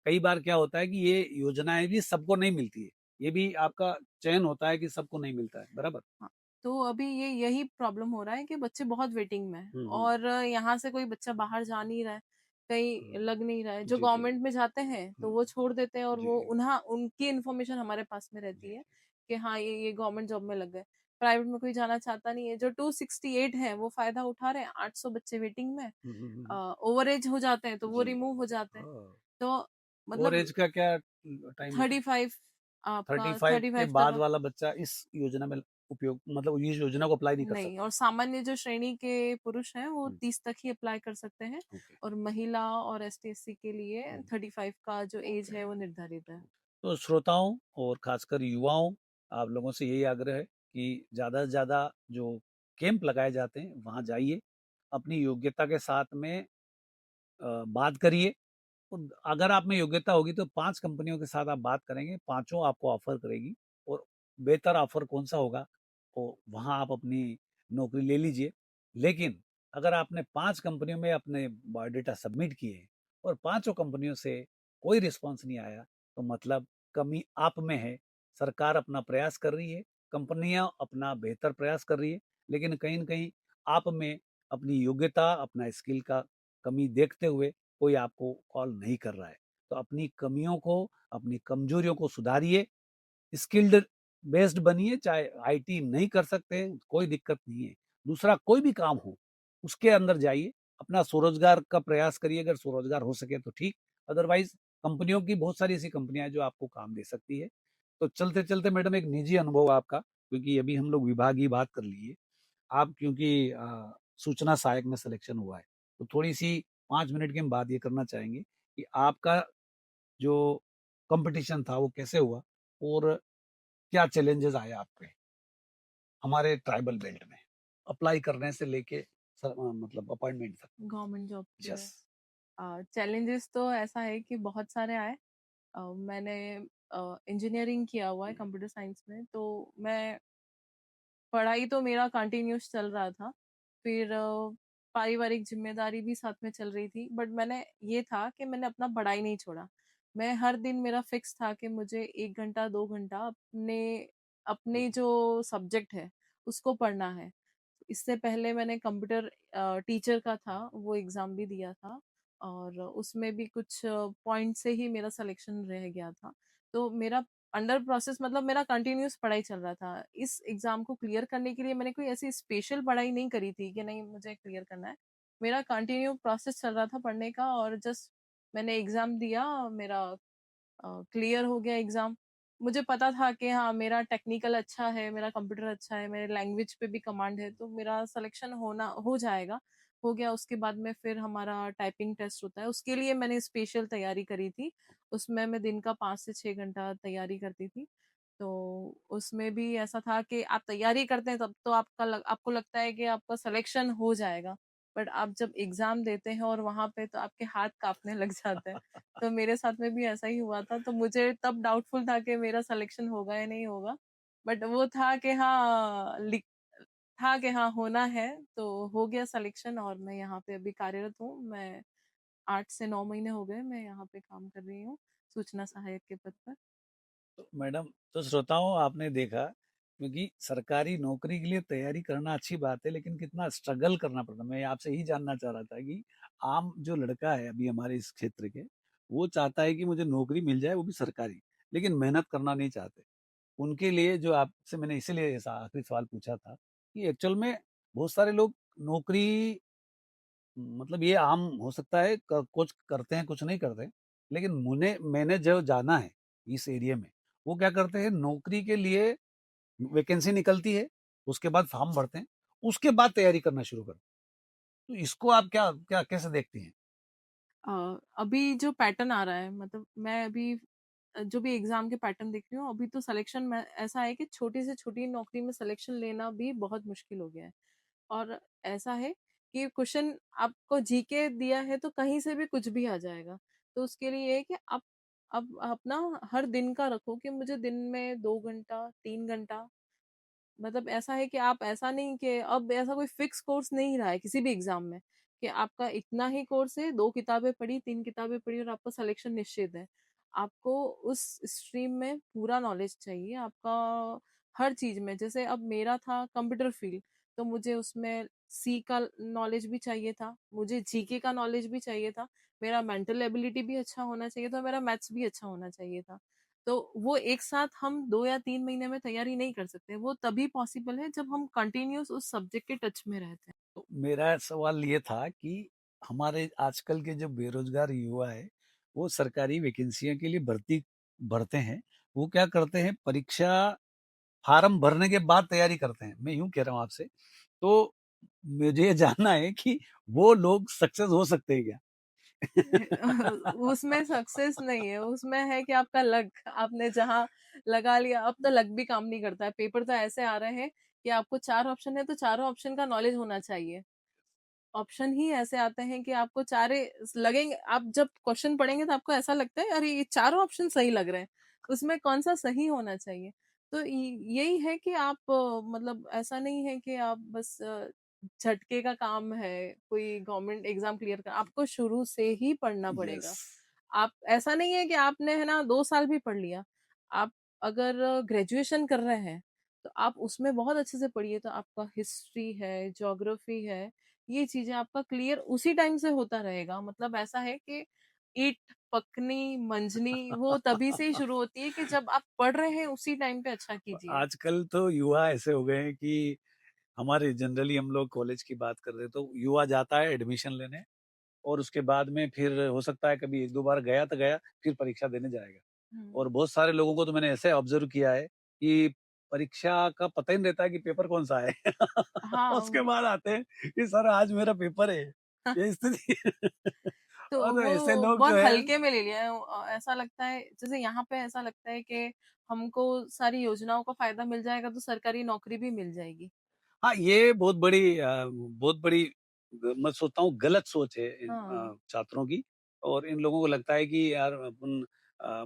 कई बार क्या होता है कि ये योजनाएं भी सबको नहीं मिलती है, ये भी आपका चयन होता है कि सबको नहीं मिलता है, बराबर। हाँ, तो अभी ये यही प्रॉब्लम हो रहा है कि बच्चे बहुत वेटिंग में हैं, हम्म। और यहाँ से कोई बच्चा बाहर जा नहीं रहा है, कहीं लग नहीं रहा है। जो जी जी। गवर्नमेंट में जाते हैं तो वो छोड़ देते हैं, और जी। वो उन्हा उनकी इन्फॉर्मेशन हमारे पास में रहती है कि हाँ ये गवर्नमेंट जॉब में लग गए। प्राइवेट में कोई जाना चाहता नहीं है। जो 268 है वो फायदा उठा रहे हैं, 800 बच्चे वेटिंग में, ओवर एज हो जाते हैं तो वो जी। रिमूव हो जाते हैं। हाँ। तो और मतलब एज का क्या टाइम होता है? 35, आपका 35 के 35 बाद तक। वाला बच्चा इस योजना में उपयोग, मतलब इस योजना को अप्लाई नहीं कर नहीं, सकता। और सामान्य जो श्रेणी के पुरुष हैं वो हम्म, 30 तक ही अप्लाई कर सकते हैं, ओके। और महिला और ST SC के लिए हम्म। 35 का जो एज है वो निर्धारित है। तो श्रोताओं और खासकर युवाओं, आप लोगों से यही आग्रह है कि ज्यादा से ज्यादा जो कैंप लगाए जाते हैं वहां जाइए, अपनी योग्यता के साथ में बात करिए। और अगर आप में योग्यता होगी तो 5 कंपनियों के साथ आप बात करेंगे, पांचों आपको ऑफर करेगी, और बेहतर ऑफर कौन सा होगा, तो वहां आप अपनी नौकरी ले लीजिए। लेकिन अगर आपने 5 कंपनियों में अपने बायोडेटा सबमिट किए और पांचों कंपनियों से कोई रिस्पॉन्स नहीं आया, तो मतलब कमी आप में है। सरकार अपना प्रयास कर रही है, कंपनियां अपना बेहतर प्रयास कर रही है, लेकिन कहीं न कहीं आप में अपनी योग्यता, अपना स्किल का कमी देखते हुए कोई आपको कॉल नहीं कर रहा है। तो अपनी कमियों को, अपनी कमज़ोरियों को सुधारिए, स्किल्ड बेस्ड बनिए, चाहे आईटी नहीं कर सकते हैं, कोई दिक्कत नहीं है। दूसरा कोई भी काम हो, उसके अंदर जाइए, अपना स्वरोज़गार का प्रयास करिए, अगर स्वरोज़गार हो सके तो ठीक, अदरवाइज़ कंपनियों की बहुत सारी ऐसी कंपनियाँ हैं जो आपको काम दे सकती है। तो चलते-चलते मैडम एक निजी अनुभव आपका, क्योंकि अभी हम लोग विभागीय बात कर लिए। आप क्योंकि सूचना सहायक में सिलेक्शन हुआ है, तो थोड़ी-सी 5 मिनट की हम बात ये करना चाहेंगे कि आपका जो कॉम्पिटिशन था वो कैसे हुआ और क्या चैलेंजेस आए आपके हमारे ट्राइबल बेल्ट में अप्लाई करने से लेके मतलब अपॉइंटमेंट तक? गवर्नमेंट जॉब के यस। लिए चैलेंजेस तो ऐसा है कि बहुत सारे आए। मैंने इंजीनियरिंग किया हुआ है कंप्यूटर साइंस में, तो मैं पढ़ाई तो मेरा कंटिन्यूस चल रहा था। फिर पारिवारिक जिम्मेदारी भी साथ में चल रही थी, बट मैंने ये था कि मैंने अपना पढ़ाई नहीं छोड़ा। मैं हर दिन मेरा फिक्स था कि मुझे 1 घंटा 2 घंटा अपने अपने जो सब्जेक्ट है उसको पढ़ना है। इससे पहले मैंने कंप्यूटर टीचर का था, वो एग्जाम भी दिया था, और उसमें भी कुछ पॉइंट से ही मेरा सिलेक्शन रह गया था। तो मेरा अंडर प्रोसेस, मतलब मेरा कंटिन्यूस पढ़ाई चल रहा था। इस एग्जाम को क्लियर करने के लिए मैंने कोई ऐसी स्पेशल पढ़ाई नहीं करी थी कि नहीं मुझे क्लियर करना है। मेरा कंटिन्यू प्रोसेस चल रहा था पढ़ने का, और जस्ट मैंने एग्जाम दिया, मेरा क्लियर हो गया एग्जाम। मुझे पता था कि हाँ मेरा टेक्निकल अच्छा है, मेरा कंप्यूटर अच्छा है, मेरे लैंग्वेज पे भी कमांड है, तो मेरा सिलेक्शन होना हो जाएगा। हो गया। उसके बाद में फिर हमारा टाइपिंग टेस्ट होता है, उसके लिए मैंने स्पेशल तैयारी करी थी। उसमें मैं दिन का 5 से 6 घंटा तैयारी करती थी। तो उसमें भी ऐसा था कि आप तैयारी करते हैं तब तो आपको लगता है कि आपका सिलेक्शन हो जाएगा, बट आप जब एग्जाम देते हैं और वहां पे तो आपके हाथ कांपने लग जाते हैं। तो मेरे साथ में भी ऐसा ही हुआ था, तो मुझे तब डाउटफुल था कि मेरा सिलेक्शन होगा या नहीं होगा। बट वो था कि हाँ था कि हाँ होना है, तो हो गया सिलेक्शन, और मैं यहाँ पे अभी कार्यरत हूँ। मैं 8 से 9 महीने हो गए मैं यहाँ पे काम कर रही हूँ, सूचना सहायक के पद पर। तो मैडम, तो श्रोताओं आपने देखा, क्योंकि सरकारी नौकरी के लिए तैयारी करना अच्छी बात है, लेकिन कितना स्ट्रगल करना पड़ता है। मैं आपसे यही जानना चाह रहा था कि आम जो लड़का है अभी हमारे इस क्षेत्र के, वो चाहता है कि मुझे नौकरी मिल जाए, वो भी सरकारी, लेकिन मेहनत करना नहीं चाहते। उनके लिए जो आपसे मैंने इसीलिए ऐसा आखिरी सवाल पूछा था कि एक्चुअल में बहुत सारे लोग नौकरी, मतलब ये आम हो सकता है कुछ करते हैं कुछ नहीं करते, लेकिन मुझे मैंने जो जाना है इस एरिया में, वो क्या करते हैं, नौकरी के लिए वैकेंसी निकलती है, उसके बाद फॉर्म भरते हैं, उसके बाद तैयारी करना शुरू करते हैं। तो इसको आप क्या क्या कैसे देखती हैं? अभी जो पैटर्न आ रहा है, मतलब मैं अभी जो भी एग्जाम के पैटर्न देख रही हूँ, अभी तो सिलेक्शन में ऐसा है कि छोटी से छोटी नौकरी में सिलेक्शन लेना भी बहुत मुश्किल हो गया है। और ऐसा है कि क्वेश्चन आपको जीके दिया है तो कहीं से भी कुछ भी आ जाएगा। तो उसके लिए ये है कि आप अब अपना हर दिन का रखो कि मुझे दिन में 2 घंटा 3 घंटा, मतलब ऐसा है कि आप ऐसा नहीं कि अब ऐसा कोई फिक्स कोर्स नहीं रहा है किसी भी एग्जाम में कि आपका इतना ही कोर्स है, 2 किताबें पढ़ी 3 किताबें पढ़ी और आपका सिलेक्शन निश्चित है। आपको उस स्ट्रीम में पूरा नॉलेज चाहिए आपका, हर चीज में। जैसे अब मेरा था कंप्यूटर फील्ड, तो मुझे उसमें सी का नॉलेज भी चाहिए था, मुझे जीके का नॉलेज भी चाहिए था, मेरा मेंटल एबिलिटी भी अच्छा होना चाहिए था, मेरा मैथ्स भी अच्छा होना चाहिए था। तो वो एक साथ हम 2 या 3 महीने में तैयारी नहीं कर सकते, वो तभी पॉसिबल है जब हम कंटिन्यूस उस सब्जेक्ट के टच में रहते हैं। तो मेरा सवाल ये था कि हमारे आजकल के जो बेरोजगार युवा है, वो सरकारी वैकेंसियों के लिए भर्ती भरते हैं, वो क्या करते हैं, परीक्षा फार्म भरने के बाद तैयारी करते हैं, मैं यूं कह रहा हूँ आपसे। तो मुझे ये जानना है कि वो लोग सक्सेस हो सकते हैं क्या? उसमें सक्सेस नहीं है, उसमें है कि आपका लक, आपने जहाँ लगा लिया। अब तो लक भी काम नहीं करता है, पेपर तो ऐसे आ रहे हैं कि आपको 4 ऑप्शन है तो चारों ऑप्शन का नॉलेज होना चाहिए। ऑप्शन ही ऐसे आते हैं कि आपको चारे लगेंगे, आप जब क्वेश्चन पढ़ेंगे तो आपको ऐसा लगता है अरे ये चारों ऑप्शन सही लग रहे हैं, उसमें कौन सा सही होना चाहिए। तो यही है कि आप मतलब ऐसा नहीं है कि आप बस झटके का काम है कोई गवर्नमेंट एग्जाम क्लियर कर, आपको शुरू से ही पढ़ना यस। पड़ेगा। आप ऐसा नहीं है कि आपने है ना 2 साल भी पढ़ लिया। आप अगर ग्रेजुएशन कर रहे हैं तो आप उसमें बहुत अच्छे से पढ़िए, तो आपका हिस्ट्री है, ज्योग्राफी है, ये चीजें आपका क्लियर उसी टाइम से होता रहेगा। मतलब ऐसा है कि ईंट पकनी मंजनी वो तभी से ही शुरू होती है कि जब आप पढ़ रहे हैं उसी टाइम पे अच्छा कीजिए। आजकल तो युवा ऐसे हो गए हैं कि हमारे जनरली हम लोग कॉलेज की बात कर रहे हैं तो युवा जाता है एडमिशन लेने और उसके बाद में फिर हो सकता है कभी एक दो बार गया तो गया, फिर परीक्षा देने जाएगा। हम्म। और बहुत सारे लोगों को तो मैंने ऐसे ऑब्जर्व किया है कि परीक्षा का पता ही नहीं रहता है कि पेपर कौन सा है। उसके हाँ। बाद आते हैं कि सर आज मेरा पेपर है, ये स्थिति है। तो और तो ऐसे वो लोग जो बहुत है, हल्के में ले लिया है। ऐसा लगता है जैसे यहाँ पे ऐसा लगता है कि हमको सारी योजनाओं का फायदा मिल जाएगा तो सरकारी नौकरी भी मिल जाएगी। हाँ, ये बहुत बड़ी मैं सोचता हूँ गलत सोच है इन हाँ। छात्रों की। और इन लोगों को लगता है कि यार अपन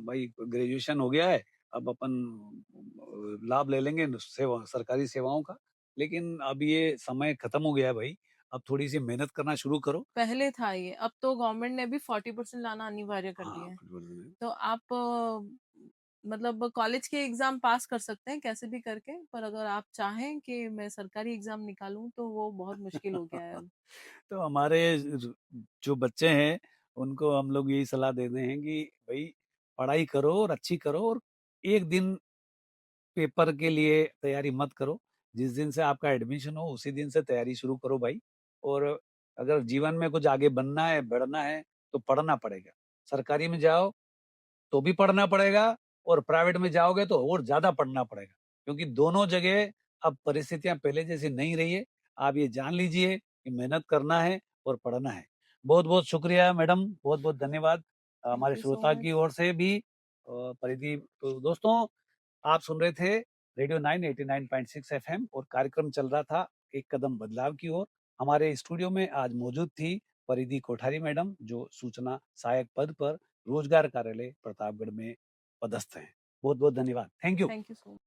भाई ग्रेजुएशन हो गया है, अब अपन लाभ ले लेंगे सरकारी सेवाओं का। लेकिन अब ये समय खत्म हो गया है भाई, अब थोड़ी सी मेहनत करना शुरू करो। पहले था ये, अब तो गवर्नमेंट ने भी 40% लाना अनिवार्य कर हाँ, दिया है। बिल्कुल। तो आप मतलब कॉलेज के एग्जाम पास कर सकते हैं कैसे भी करके, पर अगर आप चाहें कि मैं सरकारी एग्जाम निकालूं तो वो बहुत मुश्किल हो गया है अब। तो हमारे जो बच्चे हैं उनको हम लोग यही सलाह देते हैं कि भाई पढ़ाई करो और अच्छी करो, और एक दिन पेपर के लिए तैयारी मत करो। जिस दिन से आपका एडमिशन हो उसी दिन से तैयारी शुरू करो भाई। और अगर जीवन में कुछ आगे बनना है, बढ़ना है, तो पढ़ना पड़ेगा। सरकारी में जाओ तो भी पढ़ना पड़ेगा, और प्राइवेट में जाओगे तो और ज्यादा पढ़ना पड़ेगा, क्योंकि दोनों जगह अब परिस्थितियां पहले जैसी नहीं रही है। आप ये जान लीजिए कि मेहनत करना है और पढ़ना है। बहुत बहुत शुक्रिया मैडम, बहुत बहुत धन्यवाद थैंक हमारे यू सो श्रोता की मच। ओर से भी। परिधि, तो दोस्तों आप सुन रहे थे रेडियो 989.6 एफएम, और कार्यक्रम चल रहा था एक कदम बदलाव की ओर। हमारे स्टूडियो में आज मौजूद थी परिधि कोठारी मैडम, जो सूचना सहायक पद पर रोजगार कार्यालय प्रतापगढ़ में पदस्थ हैं। बहुत बहुत धन्यवाद, thank you. Thank you so much.